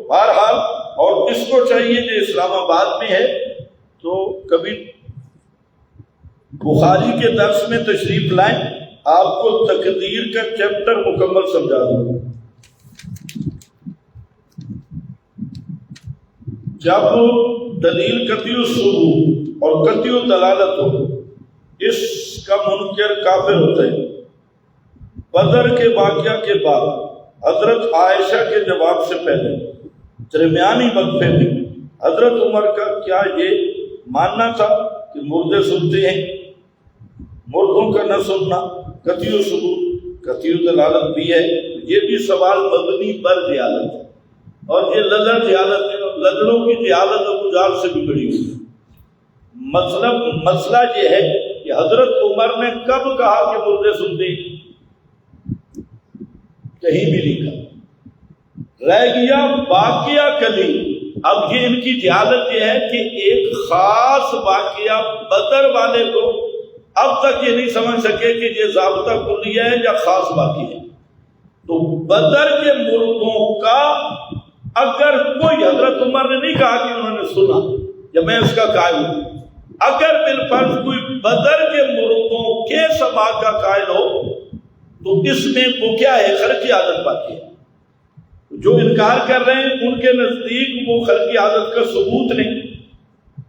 بہرحال، اور اس کو چاہیے جو اسلام آباد میں ہے تو کبھی بخاری کے درس میں تشریف لائیں، آپ کو تقدیر کا چیپٹر مکمل سمجھا دوں۔ جب دلیل قطعی الثبوت اور قطعی الدلالت ہو، اس کا منکر کافر ہوتا ہے۔ بدر کے واقعہ کے بعد حضرت عائشہ کے جواب سے پہلے درمیانی وقفے میں حضرت عمر کا کیا یہ ماننا تھا کہ مردے سنتے ہیں؟ مردوں کا نہ سننا قطعی الثبوت قطعی الدلالت بھی ہے۔ یہ بھی سوال مبنی پر جہالت ہے، اور یہ للڑ جہالت ہے، اور للڑوں کی جہالت ابو جہل سے بھی بڑی ہوئی۔ مسئلہ یہ ہے کہ حضرت عمر نے کب کہا کہ مردے سنتے ہیں؟ کہیں بھی نہیں کہا۔ رہ گیا واقعہ کلی۔ اب یہ ان کی جہالت یہ ہے کہ ایک خاص واقعہ بدر والے کو اب تک یہ نہیں سمجھ سکے کہ یہ ضابطہ کلیہ ہے یا خاص واقعہ ہے۔ تو بدر کے مردوں کا اگر کوئی، حضرت عمر نے نہیں کہا کہ انہوں نے سنا یا میں اس کا قائل ہوں، اگر بالفرض کوئی بدر کے مردوں کے سماع کا قائل ہو تو اس میں وہ کیا ہے؟ خرقی عادت باقی ہے۔ جو انکار کر رہے ہیں ان کے نزدیک وہ خرقی عادت کا ثبوت نہیں،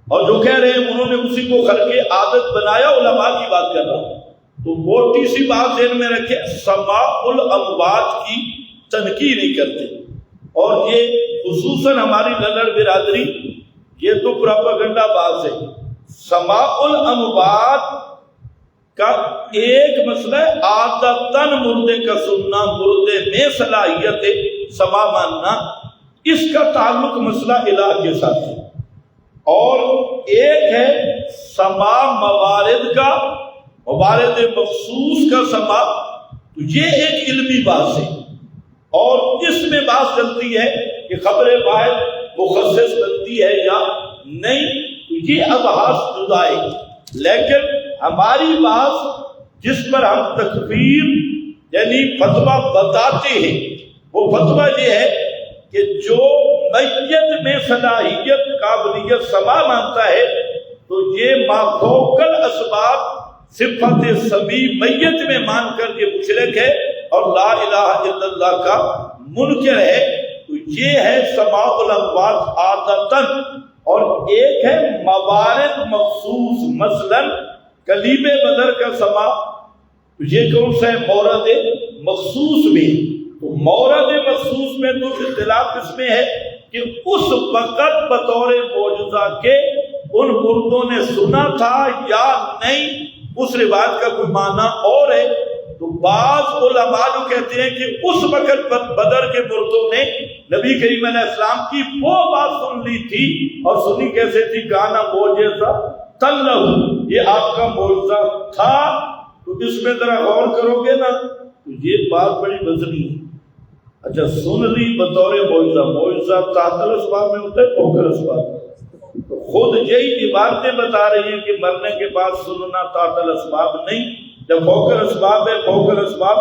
اور جو کہہ رہے ہیں انہوں نے اسی کو خرقی عادت بنایا، علماء کی بات کر رہا ہوں۔ تو موٹی سی بات ذہن میں رکھے، سماع الاموات کی تنقید نہیں کرتے، اور یہ خصوصاً ہماری للڑ برادری، یہ تو پراپاگنڈا باز ہے۔ سماع الاموات کا ایک مسئلہ ہے عادتاً مردے کا سننا، مردے میں صلاحیت سماع ماننا، اس کا تعلق مسئلہ الہ کے ساتھ ہے۔ اور ایک ہے سماع موارد کا، موارد مخصوص کا سماع، تو یہ ایک علمی بات ہے، اور اس میں بات چلتی ہے کہ خبر واحد مخصص بنتی ہے یا نہیں، تو یہ ابحاث جدا ہے۔ لیکن ہماری بات جس پر ہم تکفیر یعنی فتویٰ بتاتے ہیں، وہ فتویٰ یہ ہے کہ جو میت میں صلاحیت قابلیت سماع مانتا ہے تو یہ مافوق الاسباب صفت سمیع میت میں مان کر یہ مشرک ہے اور لا الہ الا اللہ کا منکر ہے۔ تو یہ ہے سماع الاموات عادتاً، اور ایک ہے موارد مخصوص، مثلا کلیم بدر کا سماع، تو یہ کون سا ہے؟ مورد مخصوص میں۔ تو مورد مخصوص میں تو اختلاف اس میں ہے کہ اس وقت بطور معجزہ کے ان مردوں نے سنا تھا یا نہیں، اس روایت کا کوئی معنی اور ہے۔ تو بعض علماء جو کہتے ہیں کہ اس وقت بدر کے مردوں نے نبی کریم علیہ السلام کی وہ بات سن لی تھی، اور سنی کیسے تھی؟ گانا معجزہ تلہ، یہ آپ کا معجزہ تھا۔ تو اس میں ذرا غور کرو گے نا تو یہ بات بڑی وزنی ہے۔ اچھا، سن لی بطور معجزہ، معجزہ تحت الاسباب میں ہوتا ہے، فوق الاسباب۔ تو خود یہی عبارتیں بتا رہی ہیں کہ مرنے کے بعد سننا تحت الاسباب نہیں، جب فوق الاسباب ہے، فوق الاسباب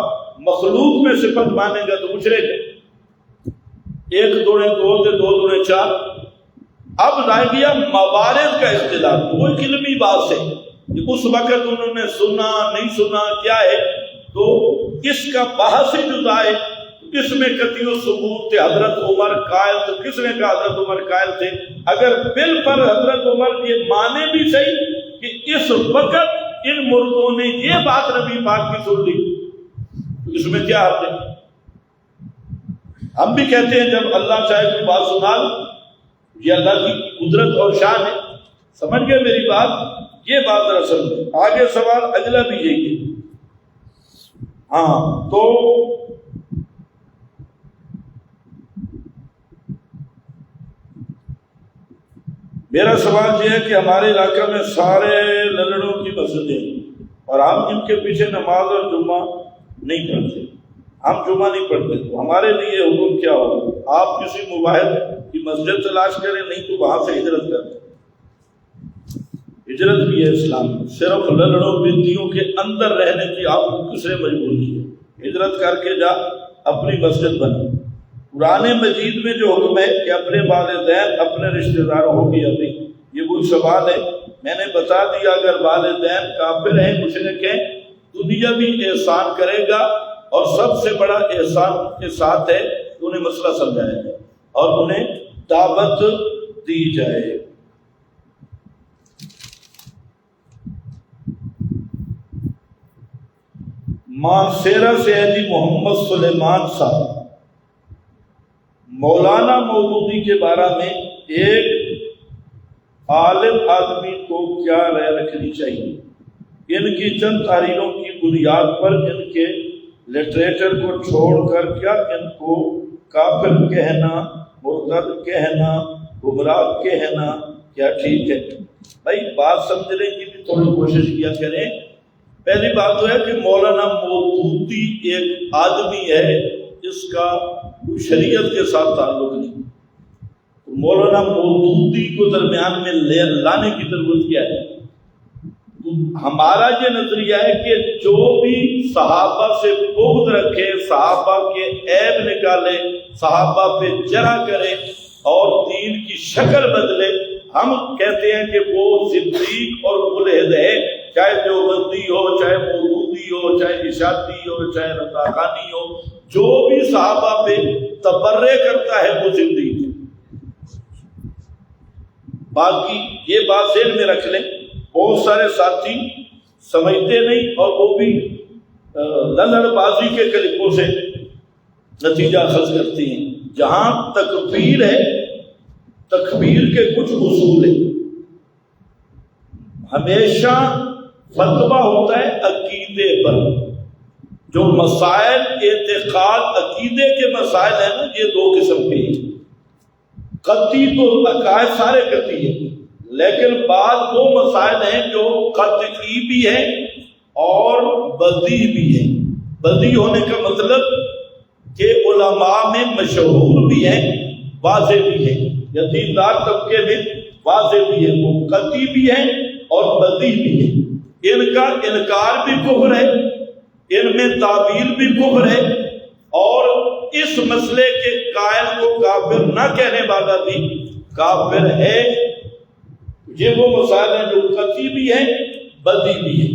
مخلوق میں صفت مانے گا تو مشرک ہے۔ 1 دونے 2 سے 2 دونے 4۔ اب رہ گیا موارد کا اختلاف، وہ ایک علمی بات ہے کہ اس وقت انہوں نے سنا نہیں سنا کیا ہے، تو اس کا بحث ہی جدا ہے۔ اس میں قطعی ثبوت تھے حضرت عمر قائل، تو کس نے کہا حضرت عمر قائل تھے؟ اگر بل پر حضرت عمر یہ مانے بھی صحیح کہ اس وقت ان مردوں نے یہ بات نبی پاک کی سن لی، تو اس میں کیا حرج ہے؟ ہم بھی کہتے ہیں جب اللہ چاہے کوئی بات سنا، یہ اللہ کی قدرت اور شان ہے۔ سمجھ گئے میری بات؟ یہ بات دراصل آگے سوال اگلا بھی یہی ہے۔ ہاں، تو میرا سوال یہ ہے کہ ہمارے علاقہ میں سارے للڑوں کی مسجدیں ہیں اور ہم ان کے پیچھے نماز اور جمعہ نہیں پڑھتے، ہم جمعہ نہیں پڑھتے، تو ہمارے لیے حکم کیا ہوگا؟ آپ کسی مباحث کی مسجد تلاش کریں، نہیں تو وہاں سے ہجرت کریں۔ ہجرت بھی ہے اسلام میں، صرف للڑوں بنتیوں کے اندر رہنے کی آپ کو کس نے مجبور کی ہے؟ ہجرت کر کے جا اپنی مسجد بنا۔ قرآن مجید میں جو حکم ہے کہ اپنے والدین اپنے رشتہ داروں ہوگی، ابھی یہ کوئی سوال ہے؟ میں نے بتا دیا، اگر والدین کافر ہیں مشرک ہیں، دنیا بھی احسان کرے گا، اور سب سے بڑا احسان کے ساتھ ہے کہ انہیں مسئلہ سمجھایا جائے اور انہیں دعوت دی جائے۔ مانسیرا سے علی محمد سلیمان صاحب، مولانا مودودی کے بارے میں ایک عالم آدمی کو کیا رائے رکھنی چاہیے؟ ان کی چند تحریروں کی بنیاد پر ان کے لٹریچر کو چھوڑ کر کیا ان کو کافر کہنا، مرتد کہنا، گمراہ کہنا کیا ٹھیک ہے؟ بھائی بات سمجھنے کی بھی تھوڑی کوشش کیا کریں۔ پہلی بات تو ہے کہ مولانا مودودی ایک آدمی ہے، اس کا شریعت کے ساتھ تعلق نہیں۔ تو مولانا مودودی کو درمیان میں لانے کی ضرورت کیا ہے؟ تو ہمارا یہ نظریہ ہے کہ جو بھی صحابہ سے بغض رکھے، صحابہ کے عیب نکالے، صحابہ پہ جرح کرے اور دین کی شکل بدلے، ہم کہتے ہیں کہ وہ صدیق اور ملحد ہے، چاہے دیوبندی ہو، چاہے مودودی ہو، چاہے اشاعتی ہو، چاہے رضاخانی ہو، جو بھی صحابہ پہ تبرع کرتا ہے وہ صدیق ہے۔ باقی یہ بات ذہن میں رکھ لیں، بہت سارے ساتھی سمجھتے نہیں اور وہ بھی للڑ بازی کے کلپوں سے نتیجہ اخذ کرتے ہیں۔ جہاں تکفیر ہے، تکفیر کے کچھ اصول ہیں۔ ہمیشہ فتویٰ ہوتا ہے عقیدے پر، جو مسائل اعتقاد عقیدے کے مسائل ہیں نا، یہ دو قسم کے ہیں۔ قطعی تو عقائد سارے قطعی ہیں، لیکن بعض وہ مسائل ہیں جو قطعی بھی ہیں اور بدیع بھی ہیں۔ بدیع ہونے کا مطلب کہ علماء میں مشہور بھی ہیں، واضح بھی ہیں، یا دیندار طبقے میں واضح بھی ہیں، وہ قطعی بھی ہیں اور بدیع بھی ہیں۔ ان کا انکار بھی کفر ہے، ان میں تعویل بھی کفر ہے، اور اس مسئلے کے قائل کو کافر نہ کہنے والا بھی کافر ہے۔ یہ وہ مسائل ہیں جو قطعی بھی ہیں، بدیع بھی ہیں۔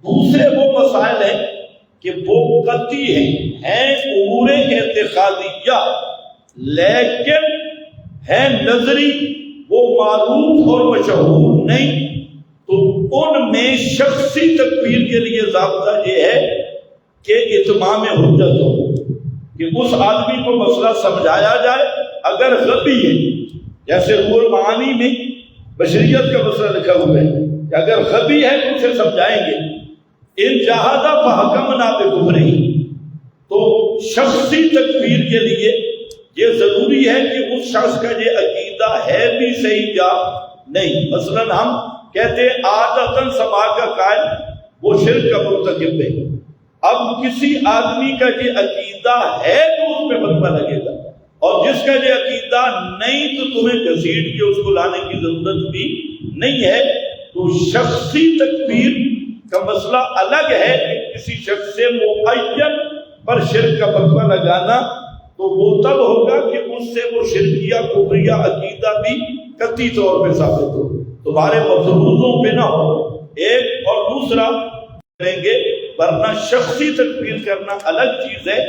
دوسرے وہ مسائل ہیں کہ وہ قطعی ہیں امور اعتقادیہ، لیکن ہیں نظری، وہ معروف اور مشہور نہیں، تو ان میں شخصی تکفیر کے لیے ضابطہ یہ ہے کہ اتمام حجت ہو، کہ اس آدمی کو مسئلہ سمجھایا جائے۔ اگر غبی ہے، جیسے روح المعانی میں بشریت کا مسئلہ لکھا ہوا ہے کہ اگر غبی ہے تو اسے سمجھائیں گے، ان جہادہ فحکمنا بکفرہ۔ تو شخصی تکفیر کے لیے یہ ضروری ہے کہ اس شخص کا یہ عقیدہ ہے بھی صحیح یا نہیں۔ مثلا ہم کہتے ہیں عادتاً سماج کا قائل وہ شرک کا مرتکب ہے۔ اب کسی آدمی کا یہ عقیدہ ہے تو اس پہ فتویٰ لگے گا، اور جس کا یہ عقیدہ نہیں تو تمہیں گھسیٹ کے اس کو لانے کی ضرورت بھی نہیں ہے۔ تو شخصی تکفیر کا مسئلہ الگ ہے کہ کسی شخص سے معین پر شرک کا فتویٰ لگانا، تو وہ تب ہوگا کہ اس سے وہ شرکیہ کفریہ عقیدہ بھی قطعی طور پہ ثابت ہو، تمہارے مفروضوں پہ نہ ہو۔ ایک اور دوسرا کریں گے، ورنہ شخصی تکفیر کرنا الگ چیز ہے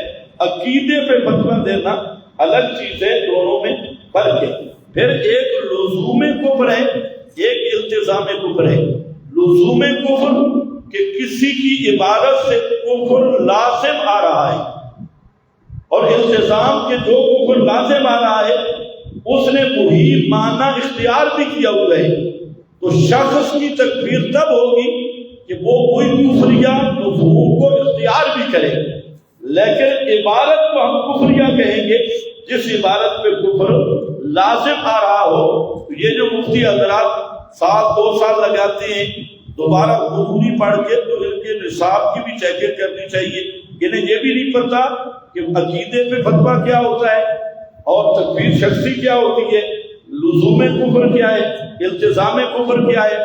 عقیدے پہ فتویٰ دینا الگ چیز ہے، دونوں میں فرق ہے۔ پھر ایک لزوم کفر ہے، ایک التزام کفر ہے۔ لزوم کفر کہ کسی کی عبادت سے کفر لازم آ رہا ہے، اور التزام کے جو کفر لازم آ رہا ہے اس نے وہی معنی اختیار بھی کیا ہوا ہے، تو شخص کی تکفیر تب ہوگی کہ وہ کوئی کفریہ مفہوم کو اختیار بھی کرے، لیکن عبارت کو ہم کفریہ کہیں گے جس عبارت پہ کفر لازم آ رہا ہو۔ یہ جو مفتی حضرات سال 2 سال لگاتے ہیں دوبارہ حضوری پڑھ کے، تو ان کے نصاب کی بھی چیکنگ کرنی چاہیے۔ انہیں یہ بھی نہیں پتا کہ عقیدے پہ فتویٰ کیا ہوتا ہے اور تکفیر شخصی کیا ہوتی ہے، لزوم کفر کیا ہے، التزام کفر کیا ہے،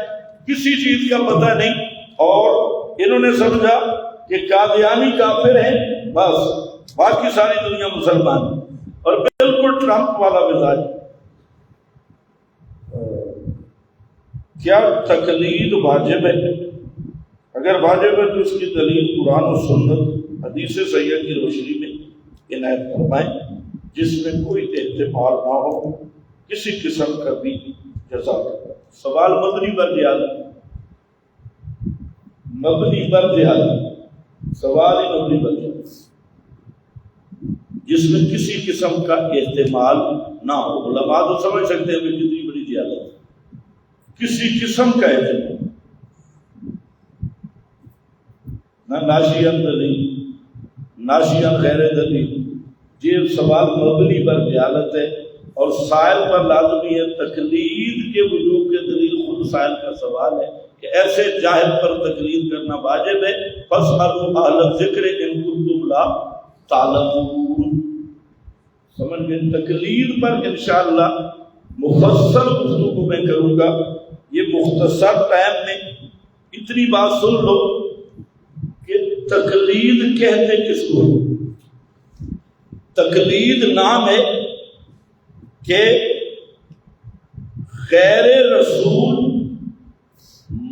کسی چیز کا پتہ نہیں، اور انہوں نے سمجھا کہ قادیانی کافر ہیں، بس باقی ساری دنیا مسلمان، اور بالکل ٹرمپ والا مزاج۔ کیا تقلید واجب ہے؟ اگر واجب ہے تو اس کی دلیل قرآن و سنت حدیث صحیحہ کی روشنی میں عنایت فرمائیں، جس میں کوئی احتمال نہ ہو کسی قسم کا بھی جزا۔ سوال مبنی پر جہالت، مبنی پر جہالت، سوال ہی مبنی پر جہالت، جس میں کسی قسم کا احتمال نہ ہو۔ علماء تو سمجھ سکتے ہیں کہ کتنی بڑی جہالت، کسی قسم کا احتمال نہ، ناشیان دلیل، ناشیان غیر دلیل۔ یہ سوال مبنی پر جہالت ہے، اور سائل پر لازمی ہے تقلید کے وجوب کے دلیل خود سائل کا سوال ہے کہ ایسے جاہل پر تقلید کرنا واجب ہے۔ فاسألوا اہل الذکر ان کنتم لا تعلمون۔ سمجھ گئے؟ تقلید پر انشاءاللہ مفصل گفتگو میں کروں گا۔ یہ مختصر ٹائم میں اتنی بات سن لو کہ تقلید کہتے کس کو؟ تقلید نام ہے کہ غیر رسول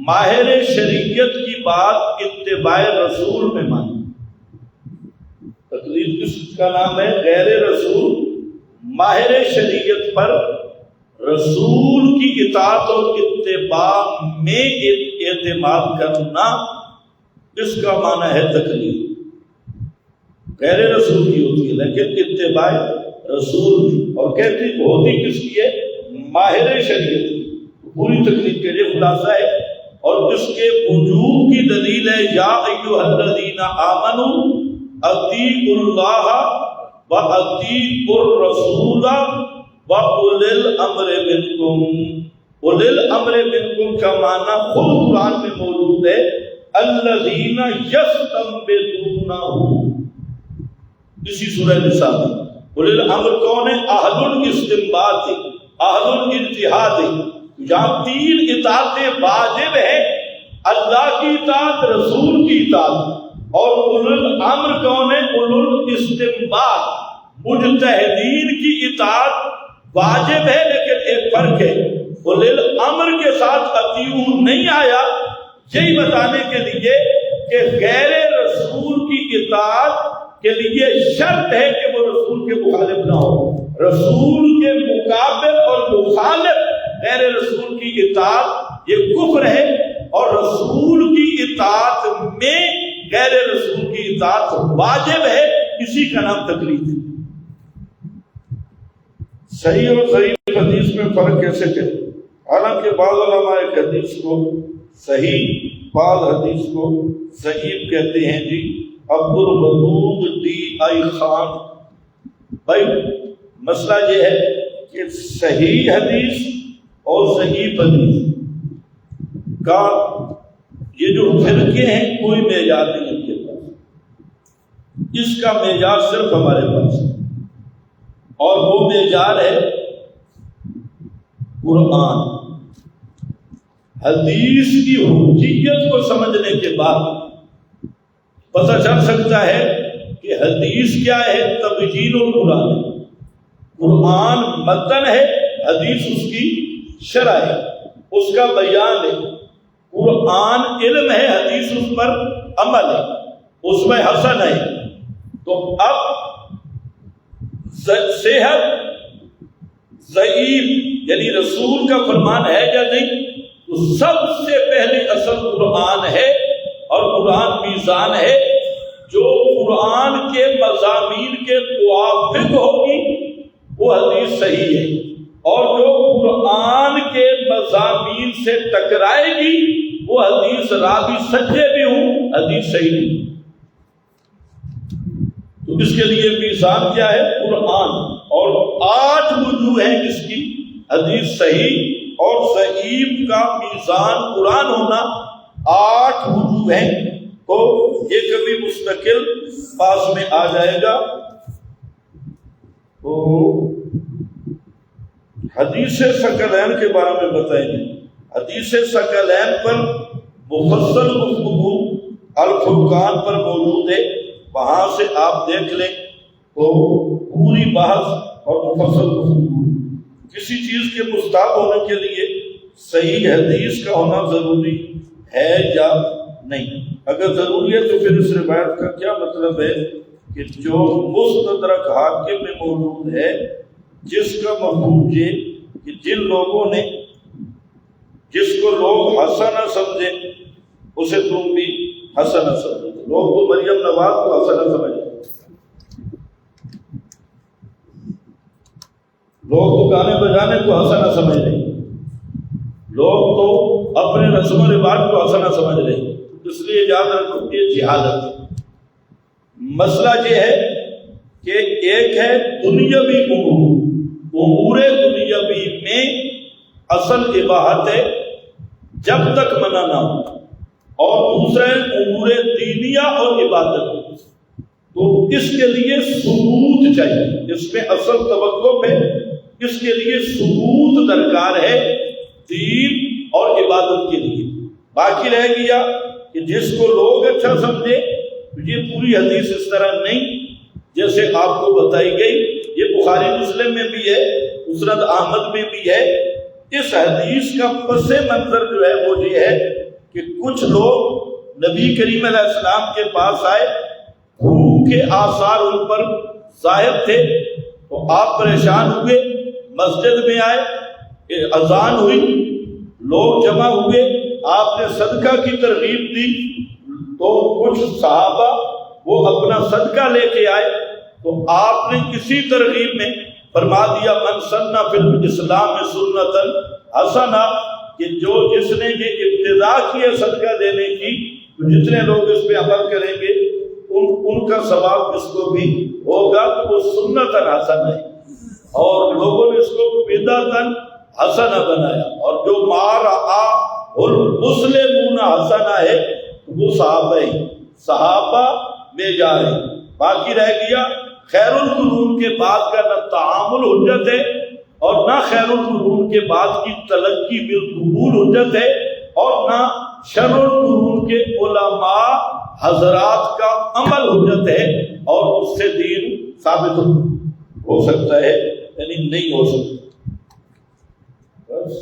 ماہر شریعت کی بات اتباع رسول میں مانی۔ تقلید کس کا نام ہے؟ غیر رسول ماہر شریعت پر رسول کی اطاعت اور اتباع میں اعتماد کرنا، اس کا معنی ہے تقلید۔ غیر رسول کی ہوتی ہے لیکن اتباع رسول، اور کہتی ہوتی کس کی ہے؟ ماہر شریعت کی۔ پوری تقلید کے لیے خلاصہ ہے، اور اس کے وجوب کی دلیل ہے یا ایھا الذین آمنوا اطیعوا اللہ واطیعوا الرسول واولی الامر منکم۔ اولی الامر منکم کا معنی خود قرآن میں موجود ہے، الذین یستنبطونہ، اسی سورہ نساء میں۔ اولی الامر کون ہے؟ اہل الاستنباط، اہل الاجتہاد۔ یہاں 3 اطاعتیں واجب ہیں، اللہ کی اطاعت، رسول کی اطاعت، اور اولی الامر کون ہے؟ اولی الاستنباط، مجتہدین کی اطاعت واجب ہے، لیکن ایک فرق ہے، اولی الامر کے ساتھ اطیعوا نہیں آیا، یہی بتانے کے لیے کہ غیر رسول کی اطاعت کے لیے شرط ہے کہ وہ رسول کے مخالف نہ ہو۔ رسول کے مقابل اور مخالف غیر رسول کی اطاعت یہ کفر ہے، اور رسول کی اطاعت میں غیر رسول کی اطاعت واجب ہے، اسی کا نام تقلید ہے۔ صحیح اور ضعیف حدیث میں فرق کیسے کریں؟ حالانکہ بعض علماء ایک حدیث کو صحیح، بعض حدیث کو ضعیف کہتے ہیں۔ جی عبدالودود ڈی آئی خان، بھائی مسئلہ یہ ہے کہ صحیح حدیث اور ضعیف حدیث کا یہ جو فرقے ہیں کوئی معیار نہیں ان کے پاس، اس کا معیار صرف ہمارے پاس ہے، اور وہ معیار ہے قرآن۔ حدیث کی حجیت کو سمجھنے کے بعد پتہ چل سکتا ہے کہ حدیث کیا ہے، تبیین القرآن ہے۔ قرآن متن ہے، حدیث اس کی شرح ہے، اس کا بیان ہے۔ قرآن علم ہے، حدیث اس پر عمل ہے، اس میں حسن ہے۔ تو اب صحت ضعیف، یعنی رسول کا فرمان ہے یا نہیں، تو سب سے پہلے اصل قرآن ہے، اور قرآن میزان ہے۔ جو قرآن کے مضامین کے موافق ہوگی وہ حدیث صحیح ہے، اور جو قرآن کے مضامین سے ٹکرائے گی وہ حدیث راوی سچے بھی ہوں حدیث صحیح نہیں۔ تو اس کے لیے میزان کیا ہے؟ قرآن، اور 8 وجوہ ہیں اس کی، حدیث صحیح اور ضعیف کا میزان قرآن ہونا 8 وجوہ ہیں، تو یہ کبھی مستقل پاس میں آ جائے گا۔ تو حدیث ثقلین کے بارے میں بتائیں گے۔ حدیث ثقلین پر مفصل گفتگو الفرقان پر موجود ہے، وہاں سے آپ دیکھ لیں تو پوری بحث اور مفصل گفتگو۔ کسی چیز کے مستحب ہونے کے لیے صحیح حدیث کا ہونا ضروری ہے یا نہیں؟ اگر ضروری ہے تو پھر اس روایت کا کیا مطلب ہے کہ جو مستدرک حاکم میں موجود ہے، جس کا مفہوم یہ کہ جن لوگوں نے، جس کو لوگ حسن سمجھے اسے تم بھی حسن سمجھو۔ لوگ تو مریم نواز کو حسن سمجھے، لوگ تو گانے بجانے کو حسن سمجھ رہے، لوگ تو اپنے رسم و رواج کو حسن سمجھ رہے۔ اس لیے یاد رکھو کہ جہالت۔ مسئلہ یہ ہے کہ ایک ہے دنیاوی امور دنیاوی میں اصل اباحت ہے جب تک منع نہ ہو، اور دوسرا ہے امور دینیہ اور عبادت، تو اس کے لیے ثبوت چاہیے، اس میں اصل توقف ہے، اس کے لیے ثبوت درکار ہے دین اور عبادت کے لیے۔ باقی رہ گیا کہ جس کو لوگ اچھا سمجھے، یہ پوری حدیث اس طرح نہیں جیسے آپ کو بتائی گئی، یہ بخاری مسلم میں بھی ہے، مسند احمد میں بھی ہے۔ اس حدیث کا پس منظر جو ہے وہ یہ ہے کہ کچھ لوگ نبی کریم علیہ السلام کے پاس آئے، بھوک کے آثار ان پر ظاہر تھے، تو آپ پریشان ہوئے، مسجد میں آئے، اذان ہوئی، لوگ جمع ہوئے، آپ نے صدقہ کی ترغیب دی، تو کچھ صحابہ وہ اپنا صدقہ لے کے آئے، تو آپ نے اسی ترغیب میں فرما دیا من سن فی الاسلام سنتا حسنہ، کہ جو جس نے یہ ابتدا کی ہے صدقہ دینے کی، تو جتنے لوگ اس پہ عمل کریں گے ان کا ثواب اس کو بھی ہوگا، تو وہ سنتا حسنہ ہے، اور لوگوں نے اس کو بدعتا حسنہ بنایا۔ اور جو مارا المسلمون حسنہ ہے وہ صحابہ میں جا رہے۔ باقی رہ گیا خیر القرون کے بعد کا نہ تعامل حجت ہے، اور نہ خیر القرون کے بعد کی تلقی بالقبول حجت ہے، اور نہ شر القرون کے علماء حضرات کا عمل حجت ہے، اور اس سے دین ثابت ہو سکتا ہے یعنی نہیں ہو سکتا۔ بس